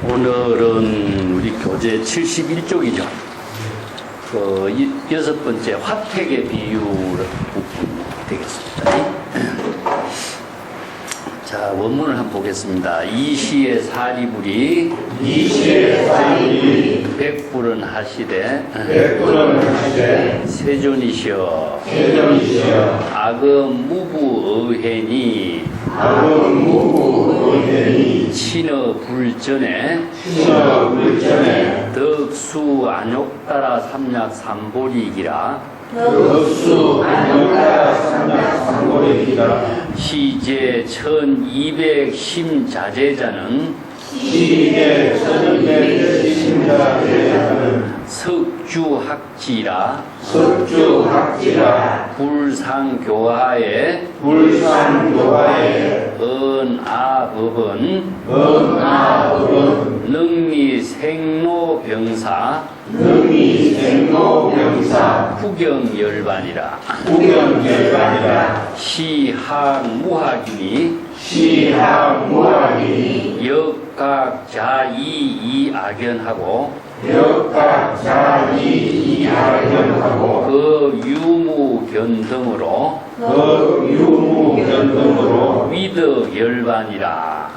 오늘은 우리 교재 71쪽이죠. 여섯 번째 화택의 비유 부분 되겠습니다. 자, 원문을 한번 보겠습니다. 이 시의 사리불이 백불은 하시되 세존이시여 악음 무부 의해니 친어 불전에 덕수 안욕따라 삼약 삼보리기라 시제 1210자제자는 석주학지라 불상교하에 은아법은 능리생로병사 후경열반이라 시학무학이니 역각자이이악연하고 그 유무견등으로 위덕열반이라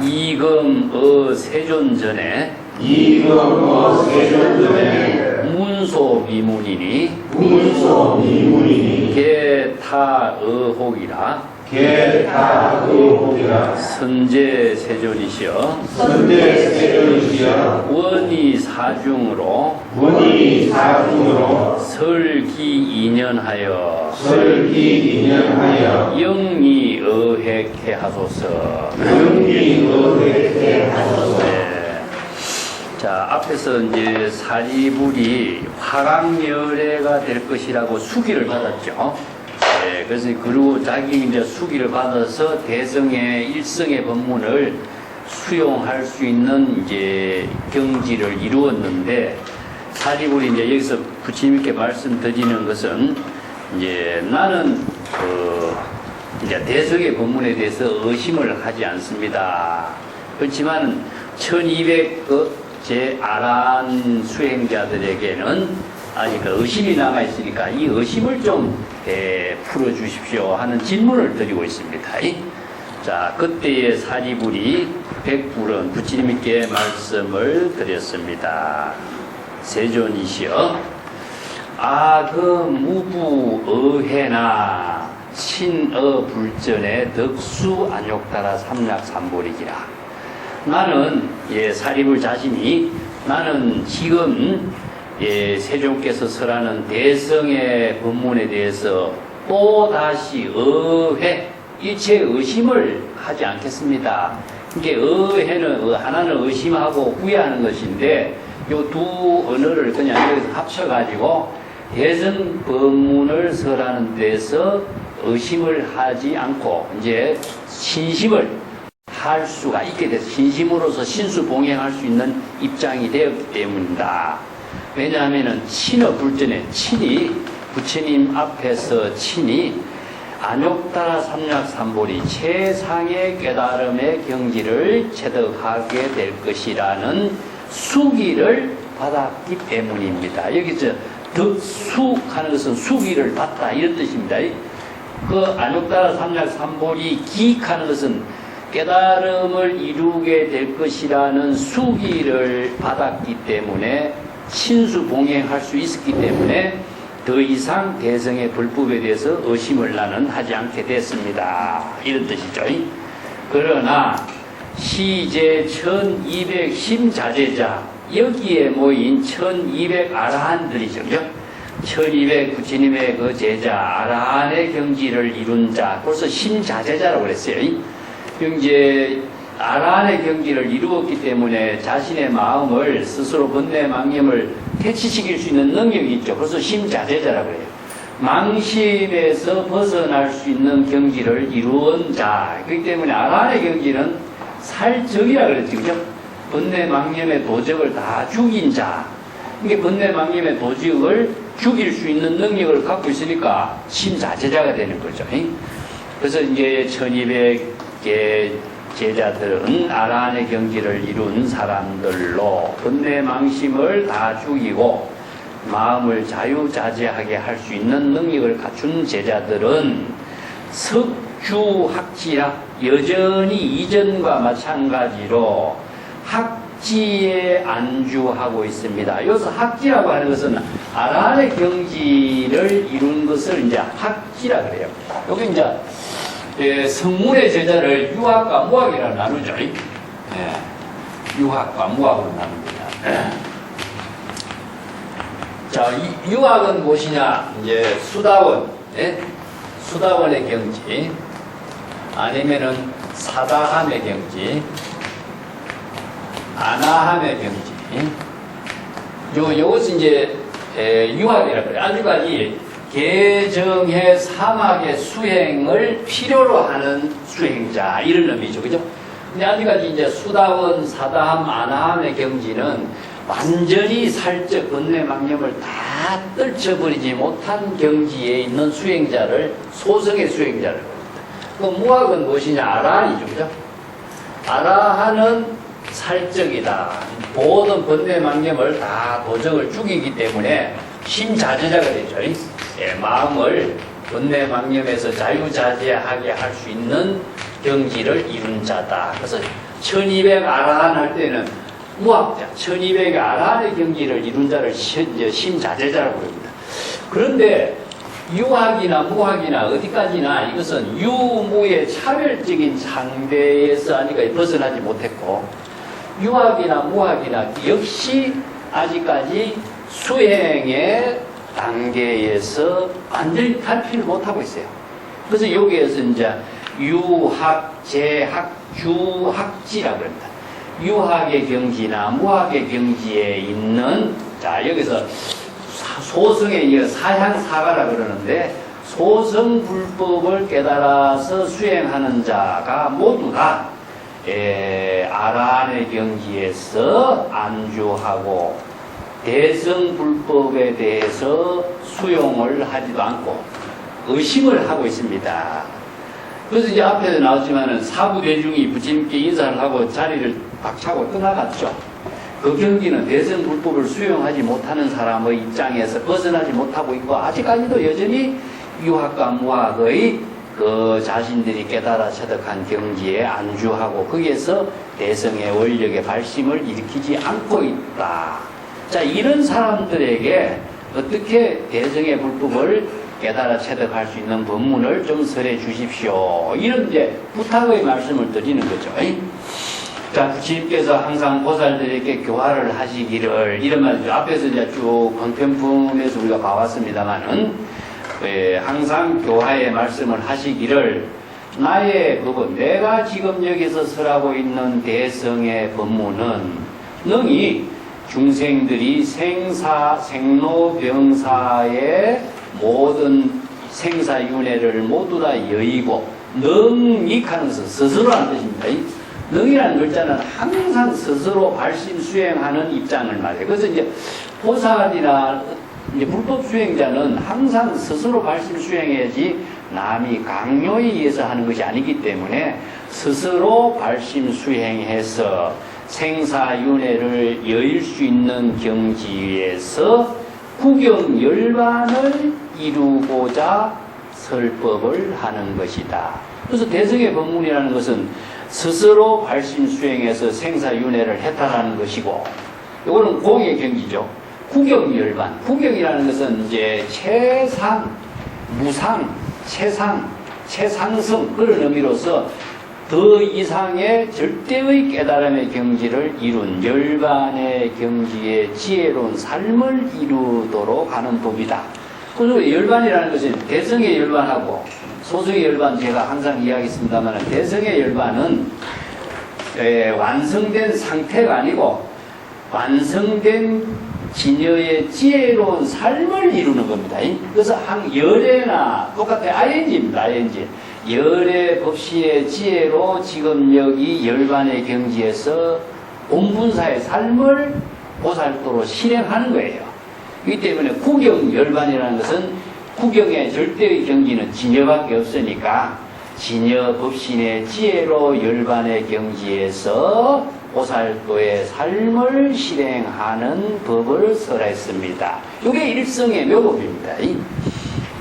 이금어 세존전에 문소미문이니 개타의혹이라 선제 세존이시여 원이 사중으로 설기 인연하여 영리 의획해 하소서. 네. 자, 앞에서 이제 사리불이 화강열애가 될 것이라고 수기를 받았죠. 네, 그래서 그리고 자기 이제 수기를 받아서 대성의 일성의 법문을 수용할 수 있는 이제 경지를 이루었는데, 사리불이 이제 여기서 부처님께 말씀드리는 것은 이제 나는 이제 대성의 법문에 대해서 의심을 하지 않습니다. 그렇지만 1200 제 아란 수행자들에게는 아직 의심이 남아 있으니까 이 의심을 좀 풀어주십시오 하는 질문을 드리고 있습니다. 자, 그때의 사리불이 백불은 부처님께 말씀을 드렸습니다. 세존이시여 악음 무부 의해나 친어 불전에 덕수 안욕따라 삼약 삼보리기라. 나는 사리불 자신이 나는 지금 세존께서 설하는 대성의 법문에 대해서 또다시 일체 의심을 하지 않겠습니다. 이게 의해는 하나는 의심하고 후회하는 것인데 이 두 언어를 그냥 여기서 합쳐가지고 대성 법문을 설하는 데서 의심을 하지 않고 이제 신심을 할 수가 있게 돼서 신심으로서 신수봉행할 수 있는 입장이 되었기 때문이다. 왜냐하면은 친어 불전에 친이 부처님 앞에서 친이 안욕따라 삼약 삼보리 최상의 깨달음의 경지를 체득하게 될 것이라는 수기를 받았기 때문입니다. 여기서 덕수하는 것은 수기를 받다 이런 뜻입니다. 그 안욕따라 삼약 삼보리 기익하는 것은 깨달음을 이루게 될 것이라는 수기를 받았기 때문에 신수봉행할 수 있었기 때문에 더 이상 대성의 불법에 대해서 의심을 나는 하지 않게 됐습니다. 이런 뜻이죠. 그러나 시제 1210자제자 여기에 모인 1200 아라한들이죠. 1200 부처님의 그 제자 아라한의 경지를 이룬 자, 벌써 심자제자라고 그랬어요. 이제 아라한의 경지를 이루었기 때문에 자신의 마음을 스스로 번뇌망념을 퇴치시킬 수 있는 능력이 있죠. 그래서 심자제자라고 해요. 망심에서 벗어날 수 있는 경지를 이루은 자. 그렇기 때문에 아라한의 경지는 살적이라고 그랬죠. 그죠? 번뇌망념의 도적을 다 죽인 자. 이게 번뇌망념의 도적을 죽일 수 있는 능력을 갖고 있으니까 신자제자가 되는 거죠. 그래서 이제 1200개 제자들은 아라한의 경지를 이룬 사람들로 번뇌망심을 다 죽이고 마음을 자유자재하게 할 수 있는 능력을 갖춘 제자들은 석주학지라 여전히 이전과 마찬가지로 학지에 안주하고 있습니다. 여기서 학지라고 하는 것은 아라한의 경지를 이룬 것을 이제 학지라 그래요. 여기 이제 성문의 제자를 유학과 무학이라 나누죠. 유학과 무학으로 나눕니다. 자, 유학은 무엇이냐? 이제 수다원, 수다원의 경지, 아니면은 사다함의 경지, 아나함의 경지. 요것은 이제 유학이라 그래요. 아직까지 개정의 사막의 수행을 필요로 하는 수행자 이런 의미죠, 그죠? 근데 아직까지 이제 수다원, 사다함, 아나함의 경지는 완전히 살적 번뇌망념을 다 떨쳐버리지 못한 경지에 있는 수행자를 소성의 수행자를 부릅니다. 그 무학은 무엇이냐? 아라한이죠, 그죠? 아라한은 살적이다. 모든 번뇌망념을 다 도정을 죽이기 때문에 신자제자가 되죠. 마음을 번뇌망념에서 자유자재하게 할 수 있는 경지를 이룬 자다. 그래서 1200 아라한 할 때는 무학자, 1200의 아라한의 경지를 이룬 자를 신자제자라고 부릅니다. 그런데 유학이나 무학이나 어디까지나 이것은 유무의 차별적인 상대에서 아니까 벗어나지 못했고, 유학이나 무학이나 역시 아직까지 수행의 단계에서 완전히 탈피를 못하고 있어요. 그래서 여기에서 이제 유학, 재학, 주학지라고 합니다. 유학의 경지나 무학의 경지에 있는, 자, 여기서 소성에 이어 사향사가라 그러는데, 소성불법을 깨달아서 수행하는 자가 모두 다 아라한의 경지에서 안주하고 대성불법에 대해서 수용을 하지도 않고 의심을 하고 있습니다. 그래서 이제 앞에도 나왔지만은 사부대중이 부처님께 인사를 하고 자리를 박차고 떠나갔죠. 그 경지는 대성불법을 수용하지 못하는 사람의 입장에서 벗어나지 못하고 있고, 아직까지도 여전히 유학과 무학의 그 자신들이 깨달아 체득한 경지에 안주하고 거기에서 대성의 원력의 발심을 일으키지 않고 있다. 자, 이런 사람들에게 어떻게 대성의 불법을 깨달아 체득할 수 있는 법문을 좀 설해 주십시오. 이런 이제 부탁의 말씀을 드리는 거죠. 자, 부처님께서 항상 보살들에게 교화를 하시기를, 이런 말이죠. 앞에서 이제 쭉 권편품에서 우리가 봐왔습니다만은, 항상 교화의 말씀을 하시기를, 나의 법은, 내가 지금 여기서 설하고 있는 대성의 법문은 능히 중생들이 생로병사의 모든 생사윤회를 모두 다 여의고, 능익하는 것은 스스로 하는 뜻입니다. 능이라는 글자는 항상 스스로 발심 수행하는 입장을 말해요. 그래서 이제 보살이나 이제 불법 수행자는 항상 스스로 발심 수행해야지 남이 강요에 의해서 하는 것이 아니기 때문에 스스로 발심 수행해서 생사윤회를 여일 수 있는 경지에서 구경열반을 이루고자 설법을 하는 것이다. 그래서 대성의 법문이라는 것은 스스로 발심 수행해서 생사윤회를 해탈하는 것이고, 이거는 공의 경지죠. 구경열반. 구경이라는 것은 이제 최상, 무상, 최상, 최상승, 그런 의미로서 더 이상의 절대의 깨달음의 경지를 이룬 열반의 경지의 지혜로운 삶을 이루도록 하는 법이다. 그래서 열반이라는 것은 대성의 열반하고 소성의 열반, 제가 항상 이야기했습니다만, 대성의 열반은 완성된 상태가 아니고 완성된 진여의 지혜로운 삶을 이루는 겁니다. 그래서 열애나 똑같아요. ING입니다. ING. 열애 법시의 지혜로 지금 여기 열반의 경지에서 온분사의 삶을 보살도로 실행하는 거예요. 그렇기 때문에 구경열반이라는 것은 구경의 절대의 경지는 진여밖에 없으니까 진여 법신의 지혜로 열반의 경지에서 보살도의 삶을 실행하는 법을 설했습니다. 이게 일성의 묘법입니다.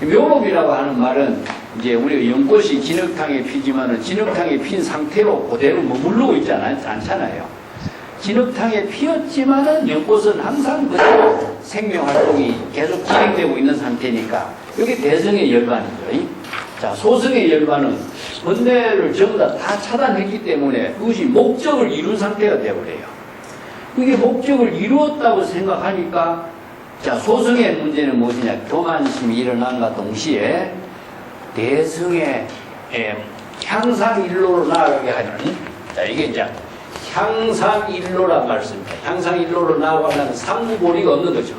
묘법이라고 하는 말은 이제 우리 연꽃이 진흙탕에 피지만은 진흙탕에 핀 상태로 그대로 머무르고 있지 않잖아요. 진흙탕에 피었지만은 연꽃은 항상 그대로 생명활동이 계속 진행되고 있는 상태니까 이게 대성의 열반이죠. 자, 소성의 열반은 번뇌를 전부 다 차단했기 때문에 그것이 목적을 이룬 상태가 되어버려요. 그게 목적을 이루었다고 생각하니까 자, 소성의 문제는 무엇이냐? 교만심이 일어난과 동시에 대성의 향상일로로 나아가게 하는, 자, 이게 이제 향상일로란 말씀입니다. 향상일로로 나아가려면 상부보리가 없는 거죠.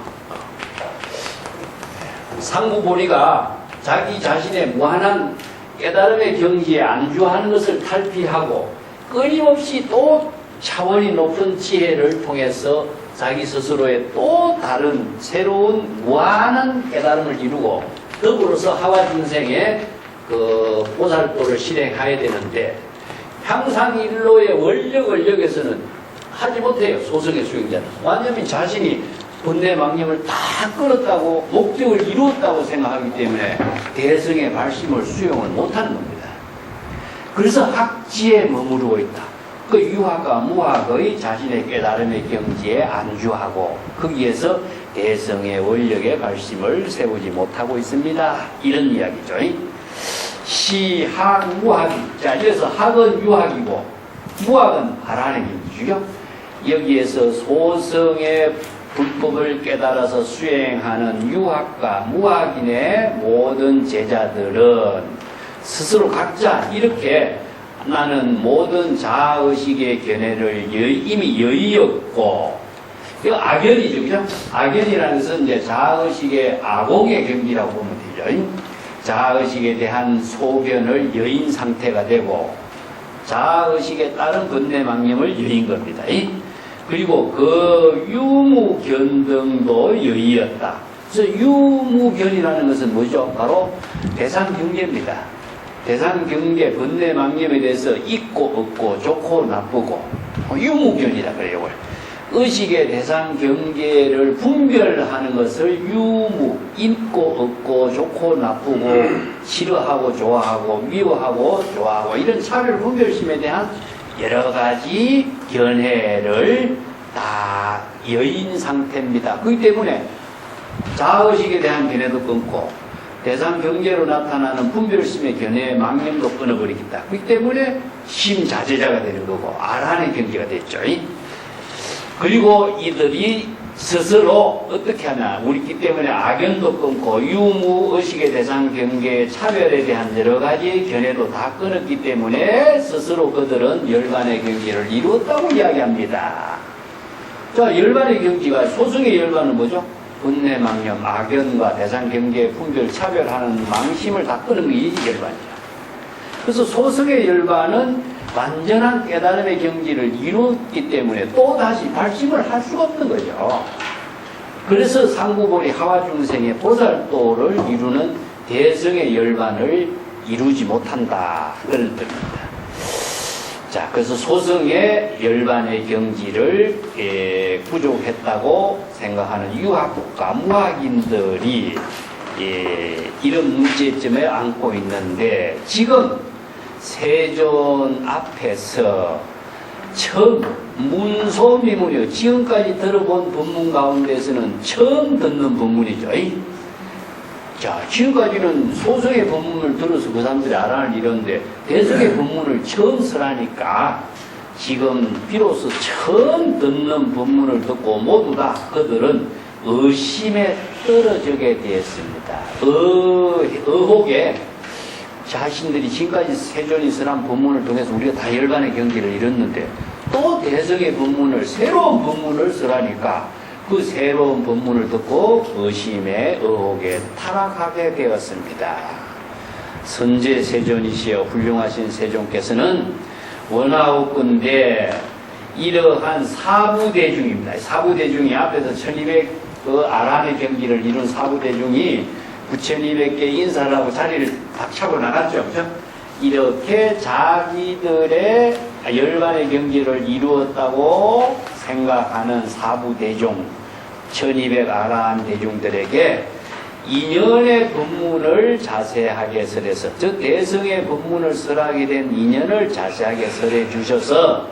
상부보리가 자기 자신의 무한한 깨달음의 경지에 안주하는 것을 탈피하고 끊임없이 또 차원이 높은 지혜를 통해서 자기 스스로의 또 다른 새로운 무한한 깨달음을 이루고 더불어서 하와중생의 그 보살도를 실행해야 되는데 향상일로의 원력을 여기서는 하지 못해요. 소성의 수행자는. 완전히 자신이 번뇌 망념을 다 끊었다고 목적을 이루었다고 생각하기 때문에 대성의 발심을 수용을 못하는 겁니다. 그래서 학지에 머무르고 있다. 그 유학과 무학의 자신의 깨달음의 경지에 안주하고 거기에서 대성의 원력의 발심을 세우지 못하고 있습니다. 이런 이야기죠. 시, 학, 무학이. 자, 이래서 학은 유학이고 무학은 바라는 경지죠. 여기에서 소성의 불법을 깨달아서 수행하는 유학과 무학인의 모든 제자들은 스스로 각자 이렇게 나는 모든 자아의식의 견해를 이미 여의었고, 이거 악연이죠, 그죠? 악연이라는 것은 이제 자아의식의 아공의 경지라고 보면 되죠. 자아의식에 대한 소견을 여인 상태가 되고, 자아의식에 따른 번뇌망념을 여인 겁니다. 그리고 그 유무견 등도 여의였다. 그래서 유무견이라는 것은 뭐죠? 바로 대상경계입니다. 대상경계, 번뇌망념에 대해서 있고 없고 좋고 나쁘고 유무견이라 그래요. 이걸. 의식의 대상경계를 분별하는 것을 유무, 있고 없고 좋고 나쁘고 싫어하고 좋아하고 미워하고 좋아하고 이런 차별 분별심에 대한 여러 가지 견해를 다 여인 상태입니다. 그렇기 때문에 자아의식에 대한 견해도 끊고 대상 경계로 나타나는 분별심의 견해 망념도 끊어버리겠다. 그렇기 때문에 심자제자가 되는 거고 아라한의 경계가 됐죠. 그리고 이들이 스스로 어떻게 하냐, 우리기 때문에 악연도 끊고 유무의식의 대상 경계의 차별에 대한 여러 가지 견해도 다 끊었기 때문에 스스로 그들은 열반의 경지를 이루었다고 이야기합니다. 자, 열반의 경지가, 소승의 열반은 뭐죠? 번뇌망념, 악연과 대상 경계의 분별, 차별하는 망심을 다 끊은 게 이 열반이죠. 그래서 소승의 열반은 완전한 깨달음의 경지를 이뤘기 때문에 또다시 발심을 할 수가 없는 거죠. 그래서 상부보리 하와중생의 보살도를 이루는 대성의 열반을 이루지 못한다. 그런 뜻입니다. 자, 그래서 소성의 열반의 경지를 부족했다고 생각하는 유학과 무학인들이 이런 문제점에 안고 있는데, 지금 세존 앞에서 처음 문소미문이요, 지금까지 들어본 법문 가운데서는 처음 듣는 법문이죠. 자, 지금까지는 소성의 법문을 들어서 그 사람들이 알아는 이런데 대성의 법문을 처음 설하니까 지금 비로소 처음 듣는 법문을 듣고 모두 다 그들은 의심에 떨어지게 되었습니다. 의혹에 자신들이 지금까지 세존이 설한 법문을 통해서 우리가 다 열반의 경지를 이뤘는데 또 대성의 법문을, 새로운 법문을 설하니까 그 새로운 법문을 듣고 의심의 의혹에 타락하게 되었습니다. 선제 세존이시여 훌륭하신 세존께서는 원하옵건대 이러한 사부대중입니다. 사부대중이 앞에서 그 아란의 경기를 이룬 사부대중이 9,200개 인사를 하고 자리를 박차고 나갔죠. 그죠? 이렇게 자기들의 열반의 경기를 이루었다고 생각하는 사부대중, 1200 아라한 대중들에게 인연의 법문을 자세하게 설해서, 즉 대성의 법문을 설하게 된 인연을 자세하게 설해 주셔서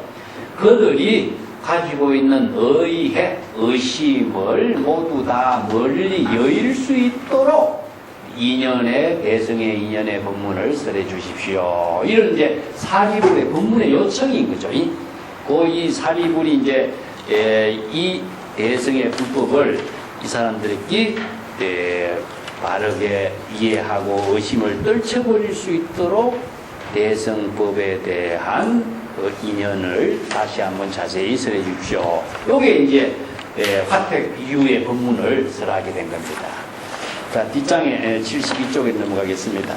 그들이 가지고 있는 의해, 의심을 모두 다 멀리 여일 수 있도록 인연의, 대성의 인연의 법문을 설해 주십시오. 이런 이제 사리불의 법문의 요청인 거죠. 이 사리불이 이제 이 대성의 불법을 이 사람들이 바르게 이해하고 의심을 떨쳐버릴 수 있도록 대성법에 대한 그 인연을 다시 한번 자세히 설해 주십시오. 요게 이제 화택 이후의 법문을 설하게 된 겁니다. 자, 뒷장에 72쪽에 넘어가겠습니다.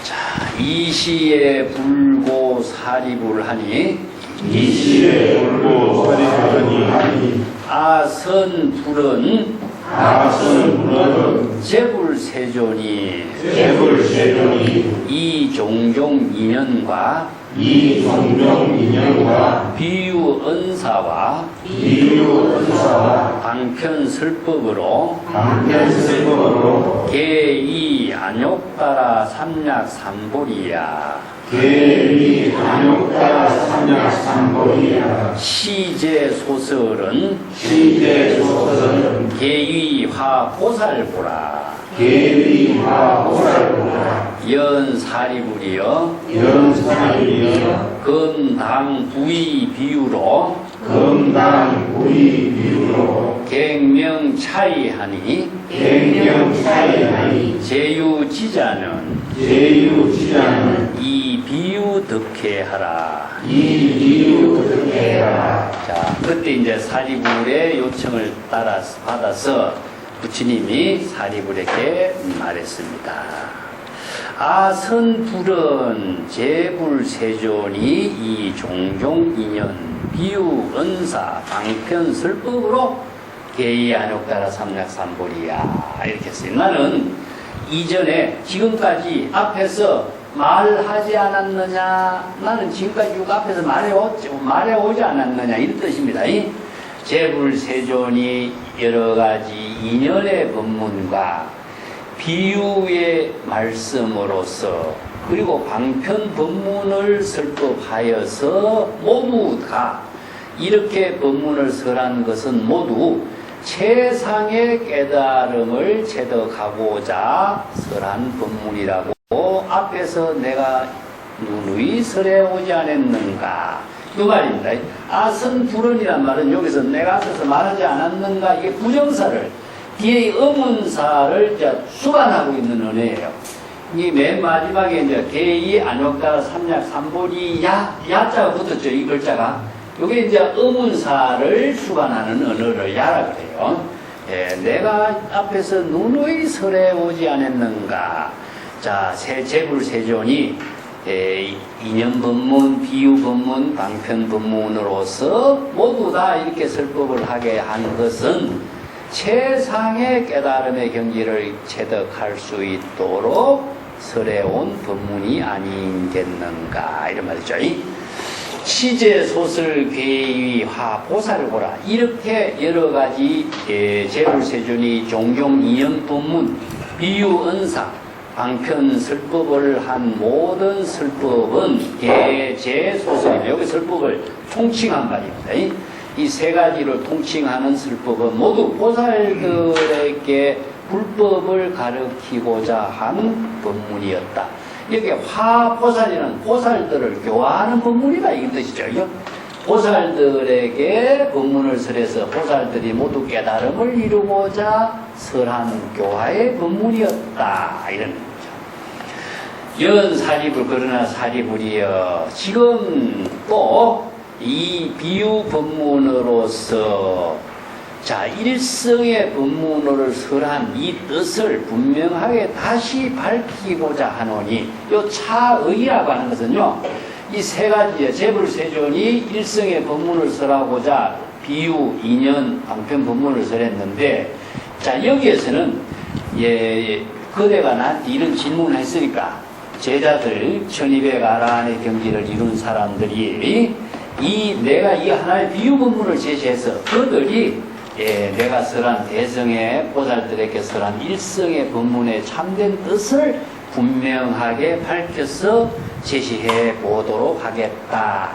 자, 이시에 불고 사리불하니, 이시에 불고 사리불하니, 아선불은 재불세존이 이종종 인연과 비유언사와 방편설법으로 개이 안욕따라 삼약삼보리야. 시제소설은 개위화보살보라. 연사리불이여 금당부의 비유로 갱명차이하니 제유지자는 이 비유 덕해하라. 자, 그때 이제 사리불의 요청을 받아서 부처님이 사리불에게 말했습니다. 아선불은 재불세존이 이 종종 인연 비유언사 방편설법으로 개이안욕따라 삼약삼보리야. 이렇게 했어요. 나는 이전에 지금까지 앞에서 말하지 않았느냐, 나는 지금까지 쭉 앞에서 말해오지 않았느냐, 이런 뜻입니다. 재불세존이 여러가지 인연의 법문과 비유의 말씀으로서, 그리고 방편 법문을 설법하여서 모두 다 이렇게 법문을 설한 것은 모두 최상의 깨달음을 체득하고자 설한 법문이라고 앞에서 내가 누누이 설해오지 않았는가, 그 말입니다. 아선불언이란 말은 여기서 내가 앞에서 말하지 않았는가, 이게 부정사를, 뒤에 의문사를 수반하고 있는 언어예요. 이 맨 마지막에 이제 개이 안욕따라 삼약삼보리 야자가 붙었죠. 이 글자가. 이게 이제 의문사를 수반하는 언어를 야라 그래요. 내가 앞에서 누누이 설해오지 않았는가. 자, 재불세존이 인연법문, 비유법문, 방편법문으로서 모두 다 이렇게 설법을 하게 한 것은 최상의 깨달음의 경지를 체득할 수 있도록 설해온 법문이 아니겠는가, 이런 말이죠. 시제소설 괴위화 보살보라. 이렇게 여러 가지 재불세존이 종종 인연법문, 비유언사, 방편설법을 한 모든 설법은 개제소설입니다. 여기 설법을 통칭한 말입니다. 이 세 가지를 통칭하는 설법은 모두 보살들에게 불법을 가르치고자 한 법문이었다. 이렇게 화보살이라는 보살들을 교화하는 법문이다, 이 뜻이죠. 보살들에게 법문을 설해서 보살들이 모두 깨달음을 이루고자 설한 교화의 법문이었다, 이런 거죠. 연사리불, 그러나 사리불이여, 지금 또 이 비유 법문으로서 자, 일성의 법문을 설한 이 뜻을 분명하게 다시 밝히고자 하노니, 요 차의라고 하는 것은요, 이 세 가지의 재불세존이 일성의 법문을 설하고자 비유, 인연, 방편 본문을 설했는데, 자, 여기에서는, 그대가 나한테 이런 질문을 했으니까, 제자들, 1200 아라한의 경지를 이룬 사람들이, 내가 이 하나의 비유 본문을 제시해서, 그들이, 내가 설한 대성의 보살들에게 설한 일성의 본문의 참된 뜻을 분명하게 밝혀서 제시해 보도록 하겠다.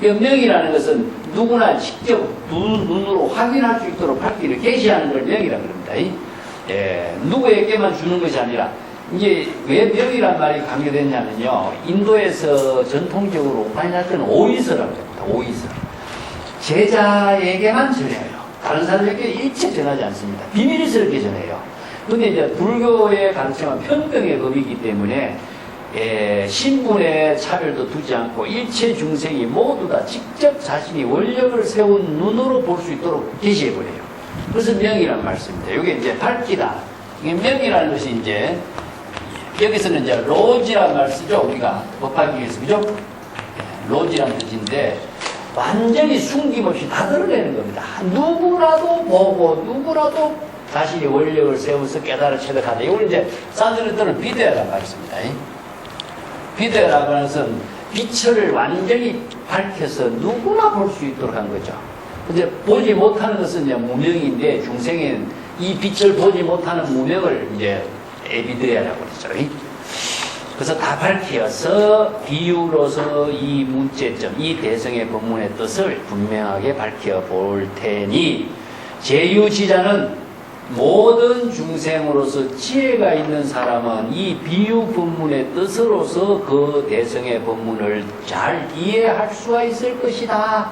명이라는 것은 누구나 직접 눈으로 확인할 수 있도록 밝기를 계시하는 걸 명이라고 합니다. 누구에게만 주는 것이 아니라 이제 왜 명이란 말이 강조됐냐면요. 인도에서 전통적으로 우파니샤드는 오이서라고 합니다. 오이서. 제자에게만 전해요. 다른 사람에게 일체 전하지 않습니다. 비밀스럽게 전해요. 근데 이제 불교의 가르침은 평등의 법이기 때문에 신분의 차별도 두지 않고 일체 중생이 모두 다 직접 자신이 원력을 세운 눈으로 볼 수 있도록 제시해버려요. 그래서 명이라는 말씀입니다. 이게 이제 밝기다. 이게 명이라는 것이 이제 여기서는 이제 로지라는 말 쓰죠. 우리가 법화기에서 그죠? 로지라는 뜻인데 완전히 숨김없이 다 드러내는 겁니다. 누구라도 보고 누구라도 자신이 원력을 세워서 깨달아 체득하다. 이걸 이제 산스크리트는 비데라고 하겠습니다. 비데라고 하는 것은 빛을 완전히 밝혀서 누구나 볼 수 있도록 한 거죠. 근데 보지 못하는 것은 이제 무명인데 중생은 이 빛을 보지 못하는 무명을 이제 에비데라고 그러죠. 그래서 다 밝혀서 비유로서 이 문제점, 이 대성의 법문의 뜻을 분명하게 밝혀 볼 테니 제유지자는 모든 중생으로서 지혜가 있는 사람은 이 비유 법문의 뜻으로서 그 대성의 법문을 잘 이해할 수가 있을 것이다.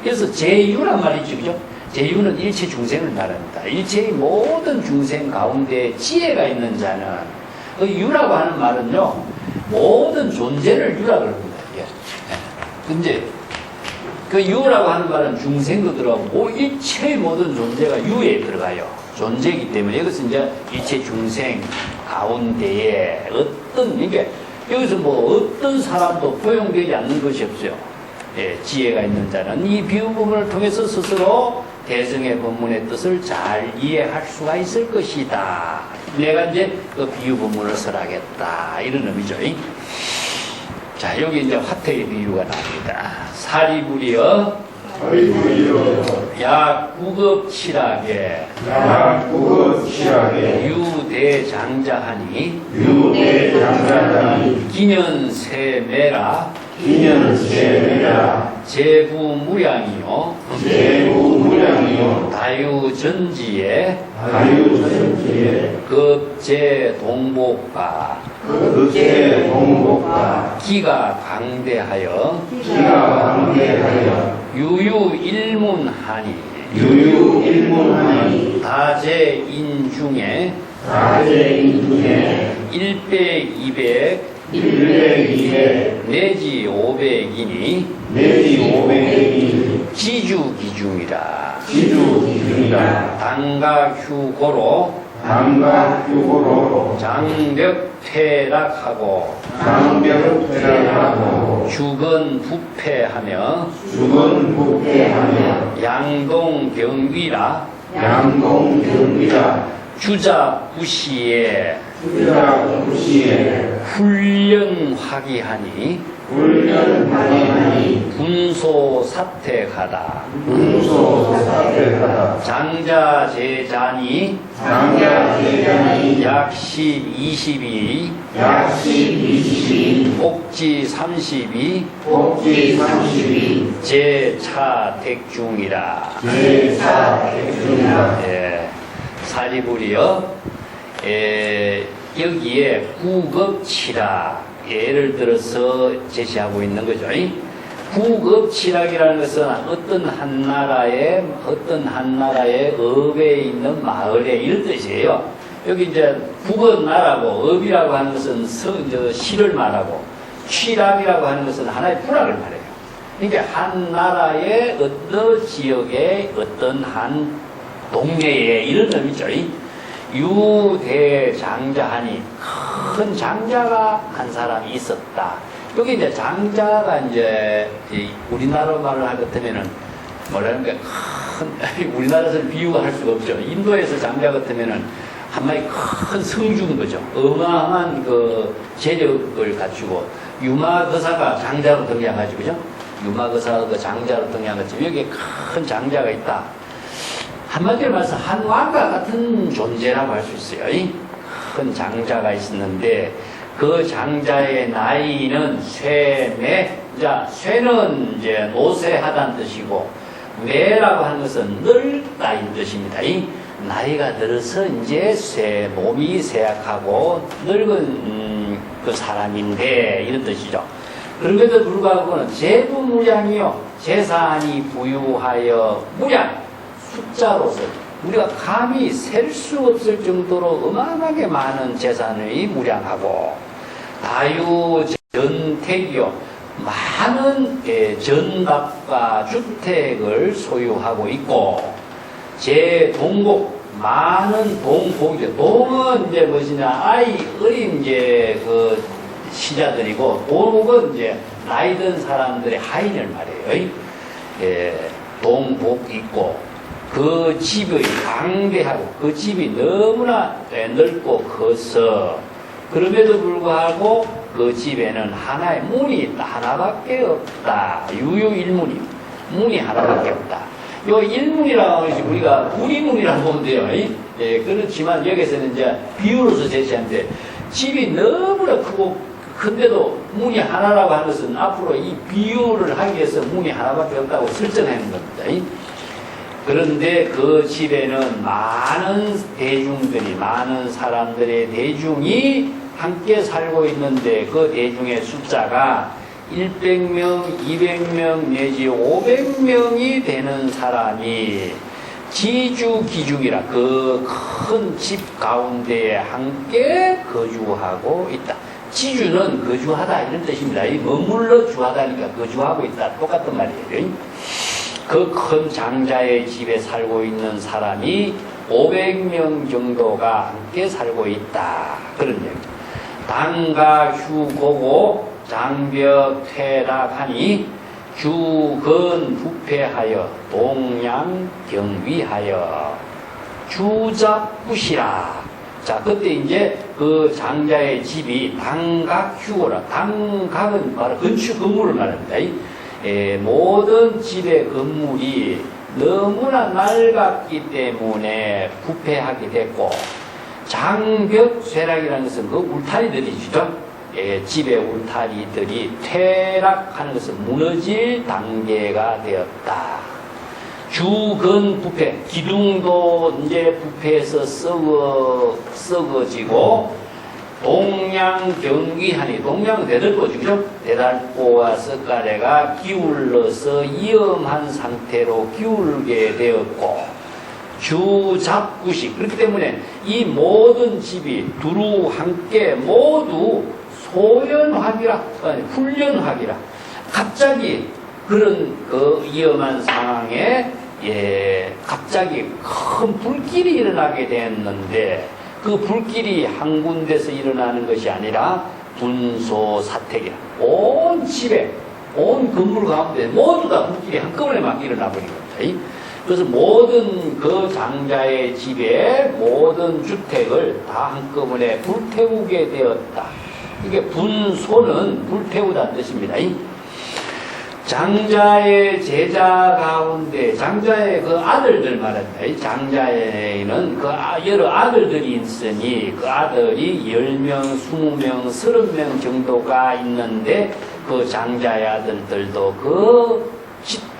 그래서 제유란 말이죠. 그죠? 제유는 일체 중생을 말합니다. 일체의 모든 중생 가운데 지혜가 있는 자는 그 유라고 하는 말은요, 모든 존재를 유라고 합니다. 근데 그 유라고 하는 말은 중생도 들어가고 일체의 모든 존재가 유에 들어가요. 존재이기 때문에 이것은 이제 일체 중생 가운데에 어떤, 이게 여기서 뭐 어떤 사람도 포용되지 않는 것이 없어요. 지혜가 있는 자는 이 비유 부분을 통해서 스스로 대성의 법문의 뜻을 잘 이해할 수가 있을 것이다. 내가 이제 그 비유 본문을 설하겠다. 이런 의미죠. 자, 여기 이제 화태의 비유가 나옵니다. 사리부리여 약구급칠하게 유대장자하니 기년세매라 제구무량이요 다유전지에 급제동복과 기가 강대하여 유유일문하니 다제인중에 100, 200 내지 500이니 지주기중이라 당가휴고로 장벽퇴락하고 주건부패하며 양동경위라 주자부시에 훈련화기하니 분소사택하다 장자제자니 약시 22 옥지 32 제차택중이라. 사리부리여 여기에 구급치락 예를 들어서 제시하고 있는 거죠. 구급치락이라는 것은 어떤 한 나라의 업에 있는 마을에 이런 뜻이에요. 여기 이제 국은 나라고 업이라고 하는 것은 시를 말하고 취락이라고 하는 것은 하나의 부락을 말해요. 그러니까 한 나라의 어떤 지역에 어떤 한 동네에 이런 의미죠. 유대장자하니 큰 장자가 한 사람이 있었다. 여기 이제 장자가 이제 우리나라 말을 할 것 같으면은 뭐라는 게 큰, 우리나라에서는 비유가 할 수가 없죠. 인도에서 장자 같으면은 한 마리 큰 성주인 거죠. 어마어마한 그 재력을 갖추고, 유마거사가 장자로 등장하죠. 그죠? 유마거사가 그 장자로 등장하죠. 여기에 큰 장자가 있다. 한마디로 말해서 한 왕과 같은 존재라고 할 수 있어요. 큰 장자가 있었는데, 그 장자의 나이는 쇠매, 자, 쇠는 이제 노쇠하다는 뜻이고, 매라고 하는 것은 늙다인 뜻입니다. 나이가 들어서 이제 몸이 쇠약하고 늙은 그 사람인데, 이런 뜻이죠. 그럼에도 불구하고 재부무량이요, 재산이 부유하여 무량, 숫자로서 우리가 감히 셀 수 없을 정도로 어마어마하게 많은 재산이 무량하고, 다유전택이요, 많은 전답과 주택을 소유하고 있고, 제동복, 많은 동복이죠. 동은 이제 무엇이냐, 어린 이제 그 시자들이고, 동복은 이제 나이 든 사람들의 하인을 말해요. 동복 있고, 그 집이 방대하고, 그 집이 너무나 넓고 커서, 그럼에도 불구하고 그 집에는 하나의 문이 하나밖에 없다. 유유일문이, 문이 하나밖에 없다. 요 일문이라고 하는 것이 우리가 우리문이라고 보면 돼요. 그렇지만 여기서는 이제 비유로서 제시하는데, 집이 너무나 크고 큰데도 문이 하나라고 하는 것은 앞으로 이 비유를 하기 위해서 문이 하나밖에 없다고 설정하는 겁니다. 그런데 그 집에는 많은 대중들이, 많은 사람들의 대중이 함께 살고 있는데, 그 대중의 숫자가 100명, 200명 내지 500명이 되는 사람이 지주기중이라 그 큰 집 가운데에 함께 거주하고 있다. 지주는 거주하다 이런 뜻입니다. 머물러 주하다니까 거주하고 있다. 똑같은 말이에요. 그 큰 장자의 집에 살고 있는 사람이 500명 정도가 함께 살고 있다. 그런 얘기. 당가 휴고고 장벽 퇴락하니 주건 부패하여 동양 경위하여 주작부시라. 자, 그때 이제 그 장자의 집이 당각 휴고라. 당각은 바로 건축 건물을 말합니다. 모든 집의 건물이 너무나 낡았기 때문에 부패하게 됐고, 장벽 쇠락이라는 것은 그 울타리들이죠. 집의 울타리들이 퇴락하는 것은 무너질 단계가 되었다. 주건 부패, 기둥도 이제 부패해서 썩어지고, 동양 경기하니, 동양은 대들보죠, 그죠? 대달보와 석가래가 기울러서 위험한 상태로 기울게 되었고, 주잡구시, 그렇기 때문에 이 모든 집이 두루 함께 모두 소연하기라, 훈련하기라. 갑자기 그런 그 위험한 상황에 갑자기 큰 불길이 일어나게 됐는데, 그 불길이 한 군데서 일어나는 것이 아니라 분소사택이라. 온 집에, 온 건물 가운데 모두 다 불길이 한꺼번에 막 일어나 버린 겁니다. 그래서 모든 그 장자의 집에 모든 주택을 다 한꺼번에 불태우게 되었다. 이게 분소는 불태우다는 뜻입니다. 장자의 제자 가운데, 장자의 그 아들들 말합니다. 장자에는 그 여러 아들들이 있으니, 그 아들이 10명, 20명, 30명 정도가 있는데, 그 장자의 아들들도 그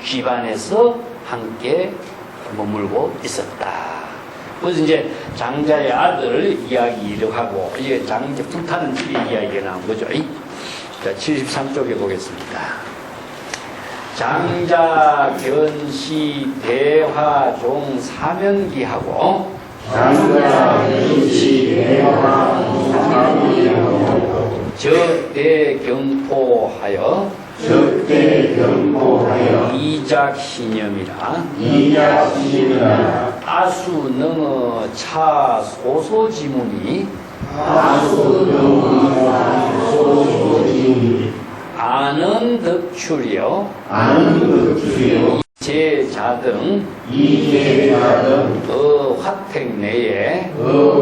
집안에서 함께 머물고 있었다. 그래서 이제 장자의 아들을 이야기를 하고, 이게 불타는 집의 이야기가 나온 거죠. 자, 73쪽에 보겠습니다. 장자 견시 대화종 사면기하고, 장자 견시 대화종 사면기하고, 적대경포하여 이작신념이라 아수능어 차소소지문이 아는 덕출이요 제자 등 이제자 등 화택 내에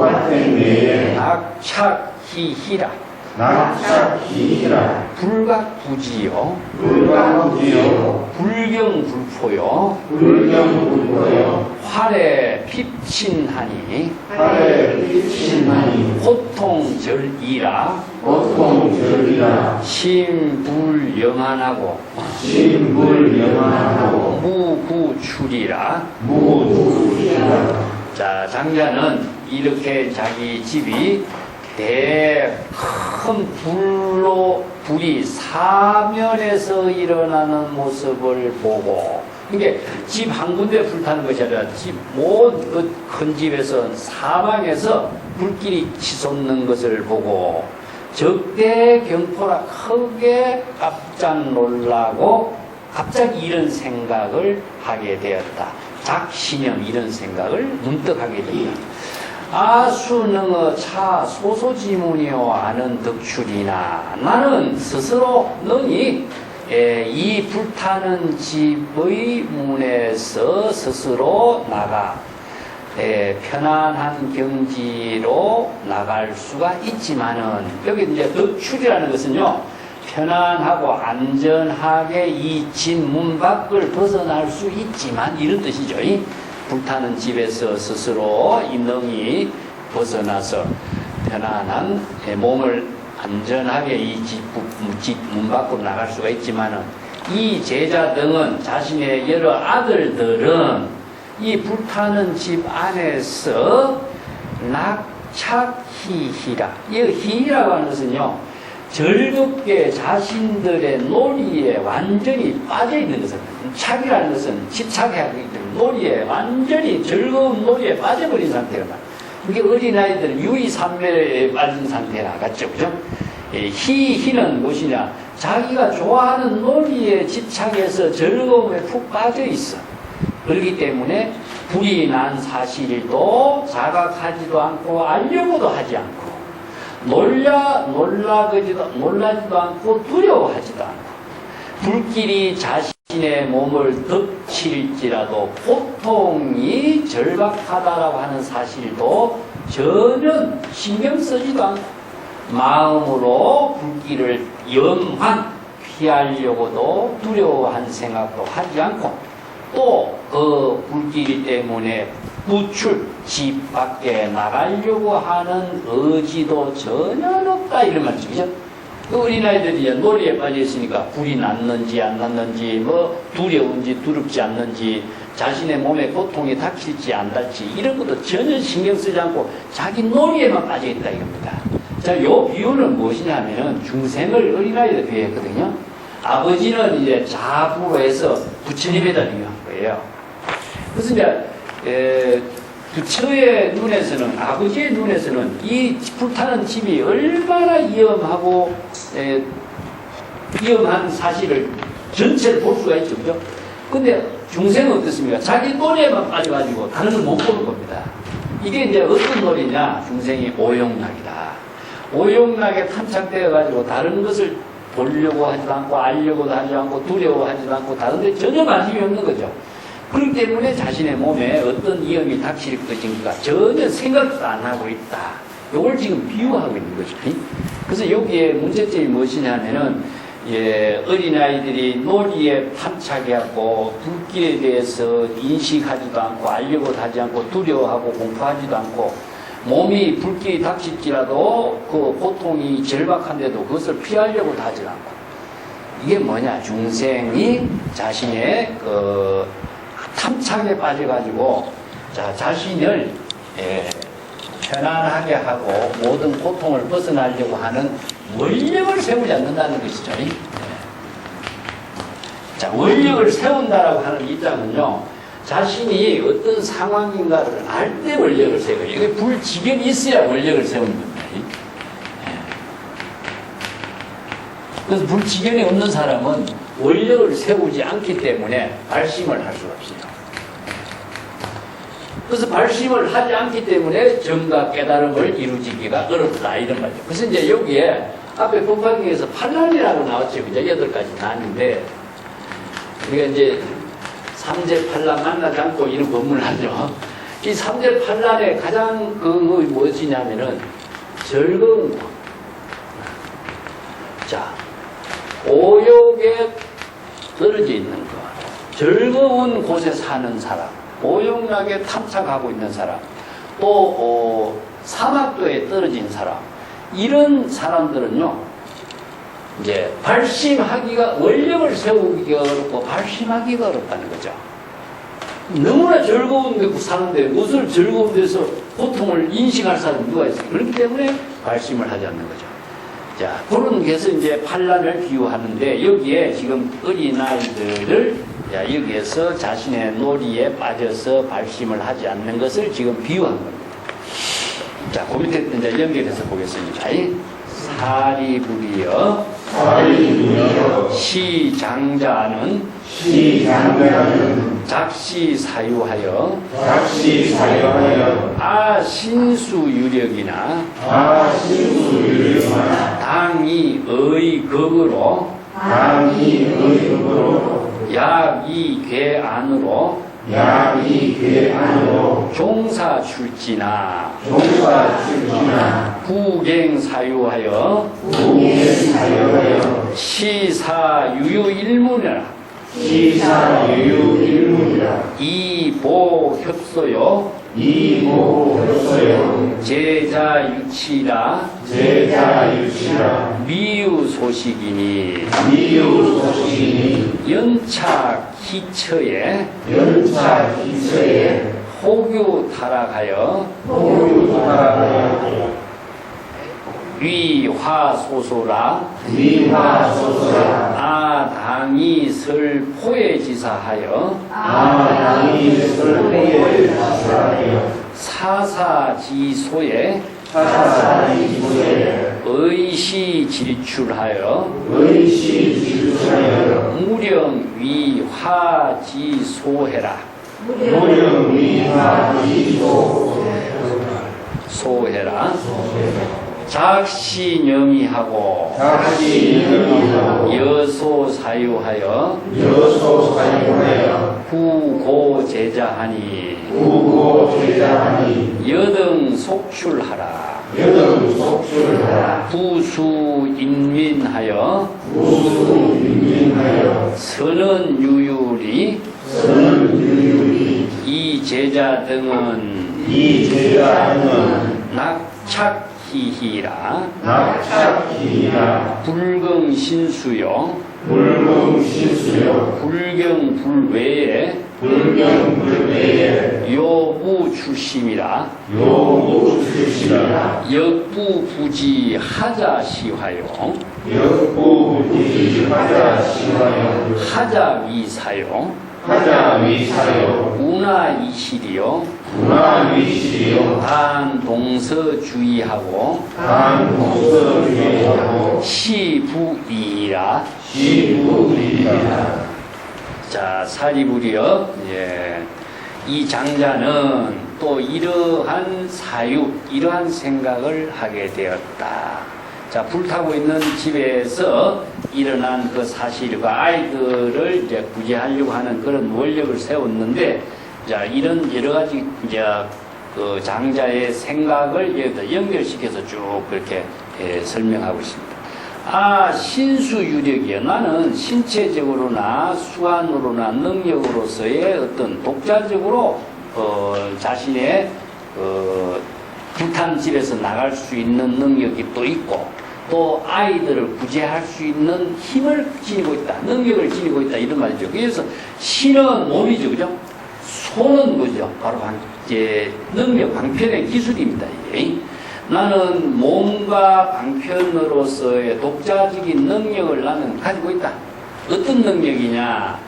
화택 내에 낙착희희라 낙착희희라 불각부지요 불가무지요 불경불포요 불경불포요 활에 핍친하니 팔에 삐친하니 호통절이라 보통절이라 심불영안하고 신불영안하고 무구출이라 무구이라. 자, 장자는 이렇게 자기 집이 큰 불이 사면에서 일어나는 모습을 보고, 이게 집 한 군데 불타는 것이 아니라 모든 큰 집에서 사방에서 불길이 치솟는 것을 보고 적대 경포라 크게 깜짝 놀라고 갑자기 이런 생각을 하게 되었다. 작신형 이런 생각을 문득 하게 된다. 아수능어 차 소소지문이요 아는 덕출이나 나는 스스로 능히 이 불타는 집의 문에서 스스로 나가 편안한 경지로 나갈 수가 있지만은 여기 이제 덕출이라는 것은요 편안하고 안전하게 이 집 문 밖을 벗어날 수 있지만 이런 뜻이죠. 불타는 집에서 스스로 인능이 벗어나서 편안한 몸을 안전하게 이 집 문 밖으로 나갈 수가 있지만은 이 제자 등은 자신의 여러 아들들은 이 불타는 집 안에서 낙착희희라. 이 희라고 하는 것은요 즐겁게 자신들의 놀이에 완전히 빠져 있는 것은 착이라는 것은 집착해야 하기 때문에 놀이에 완전히 즐거운 놀이에 빠져버린 상태가 나. 이게 어린아이들은 유의산멸에 빠진 상태라 같죠, 그죠? 희는 무엇이냐? 자기가 좋아하는 놀이에 집착해서 즐거움에 푹 빠져 있어. 그렇기 때문에 불이 난 사실도 자각하지도 않고 알려고도 하지 않고 놀라지도 않고 두려워하지도 않고 불길이 자신의 몸을 덮칠지라도 고통이 절박하다라고 하는 사실도 전혀 신경 쓰지도 않고 마음으로 불길을 영환 피하려고도 두려워한 생각도 하지 않고 또 그 불길 때문에 부출 집 밖에 나가려고 하는 의지도 전혀 없다 이런 말이죠. 그죠? 어린아이들이 놀이에 빠져 있으니까 불이 났는지 안 났는지 뭐 두려운지 두렵지 않는지 자신의 몸에 고통이 닥칠지 안 닥칠지 이런 것도 전혀 신경 쓰지 않고 자기 놀이에만 빠져 있다 이겁니다. 자, 요 비유는 무엇이냐면은 중생을 어린아이들 비유했거든요. 아버지는 이제 자부로 해서 부처님에다 비유한 거예요. 그래서 이제 부처의 눈에서는 아버지의 눈에서는 이 불타는 집이 얼마나 위험하고 위험한 사실을 전체를 볼 수가 있죠, 그죠? 근데 중생은 어떻습니까? 자기 놀이에만 빠져가지고 다른 걸 못 보는 겁니다. 이게 이제 어떤 놀이냐? 중생이 오용락이다. 오용락에 탐착되어가지고 다른 것을 보려고 하지도 않고 알려고도 하지 않고 두려워하지도 않고 다른 데 전혀 관심이 없는 거죠. 그렇기 때문에 자신의 몸에 어떤 위험이 닥칠 것인가 전혀 생각도 안 하고 있다. 이걸 지금 비유하고 있는 거죠. 그래서 여기에 문제점이 무엇이냐면은 어린아이들이 놀이에 탐착해갖고 불길에 대해서 인식하지도 않고 알려고도 하지 않고 두려워하고 공포하지도 않고 몸이 불길이 닥칠지라도 그 고통이 절박한데도 그것을 피하려고도 하지 않고 이게 뭐냐? 중생이 자신의 그 탐착에 빠져가지고 자신을 편안하게 하고 모든 고통을 벗어나려고 하는 원력을 세우지 않는다는 것이죠. 자, 원력을 세운다라고 하는 입장은요, 자신이 어떤 상황인가를 알 때 원력을 세워요. 이게 불지경이 있어야 원력을 세우는 겁니다. 그래서 불지경이 없는 사람은 원력을 세우지 않기 때문에 발심을 할 수가 없어요. 그래서 발심을 하지 않기 때문에 정과 깨달음을 이루지기가 어렵다 이런 말이죠. 그래서 이제 여기에 앞에 법화경에서 팔란이라고 나왔죠. 그죠? 8가지 나뉘는데 우리가 이제 삼재팔란 만나지 않고 이런 법문을 하죠. 이 삼재팔란의 가장 무엇이냐면은 즐거운 것. 자, 오욕에 떨어져 있는 것, 즐거운 곳에 사는 사람, 오욕락에 탐색하고 있는 사람, 또 사막도에 떨어진 사람, 이런 사람들은요, 이제 발심하기가, 원력을 세우기가 어렵고 발심하기가 어렵다는 거죠. 너무나 즐거운 데 사는데 무슨 즐거운 데서 고통을 인식할 사람이 누가 있어요? 그렇기 때문에 발심을 하지 않는 거죠. 자, 그런 게서 이제 반란을 비유하는데, 여기에 지금 어린아이들을, 자, 여기에서 자신의 놀이에 빠져서 발심을 하지 않는 것을 지금 비유한 겁니다. 자, 그 밑에 이제 연결해서 보겠습니다. 사리불이여 시장자는 작시사유하여 아신수유력이나 당이 의극으로 약이괴안으로 종사출지나 구갱사유하여 시사유유일문이라 이보협소요 제자유치라 미유소식이니 연착기처에 호규타락하여 위화소소라 아당이 설포에지사하여 사사지소에 의시질출하여 무령위화지소해라 소해라 작시념이하고 여소사유하여 구고제자하니 여등 속출하라 부수인민하여 선언유율이 이 제자 등은 낙착히히라 불경신수요 불경불외에 요부출심이라 역부부지하자시화요 하자위사요 운하이실이요 단동서주의하고 시부이라 자, 사리불이여, 예. 이 장자는 또 이러한 사유, 이러한 생각을 하게 되었다. 자, 불타고 있는 집에서 일어난 그 사실과 아이들을 이제 구제하려고 하는 그런 원력을 세웠는데, 자, 이런 여러 가지 이제 그 장자의 생각을 여기다 연결시켜서 쭉 그렇게 설명하고 있습니다. 신수유력이요. 나는 신체적으로나 수완으로나 능력으로서의 어떤 독자적으로 자신의 불탄집에서 나갈 수 있는 능력이 또 있고, 또 아이들을 구제할 수 있는 힘을 지니고 있다, 능력을 지니고 있다, 이런 말이죠. 그래서 신은 몸이죠, 그죠? 소는 뭐죠? 바로 능력 방편의 기술입니다, 이게. 나는 몸과 방편으로서의 독자적인 능력을 나는 가지고 있다. 어떤 능력이냐?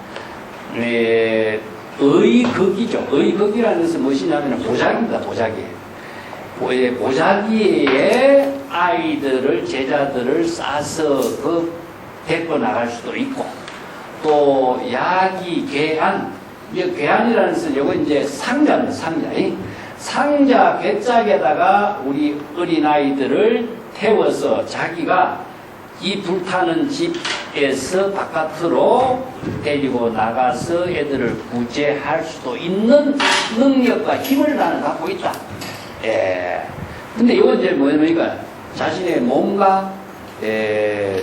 의극이죠. 의극이라는 것은 무엇이냐면 보자기입니다. 보자기. 보자기에 아이들을, 제자들을 싸서 데리고 나갈 수도 있고, 또 야기, 괴한, 괴한이라는 것은 이거 이제 상자입니다. 상자. 상자 괴짝에다가 우리 어린아이들을 태워서 자기가 이 불타는 집에서 바깥으로 데리고 나가서 애들을 구제할 수도 있는 능력과 힘을 나는 갖고 있다. 예. 근데 이건 이제 뭐냐면 자신의 몸과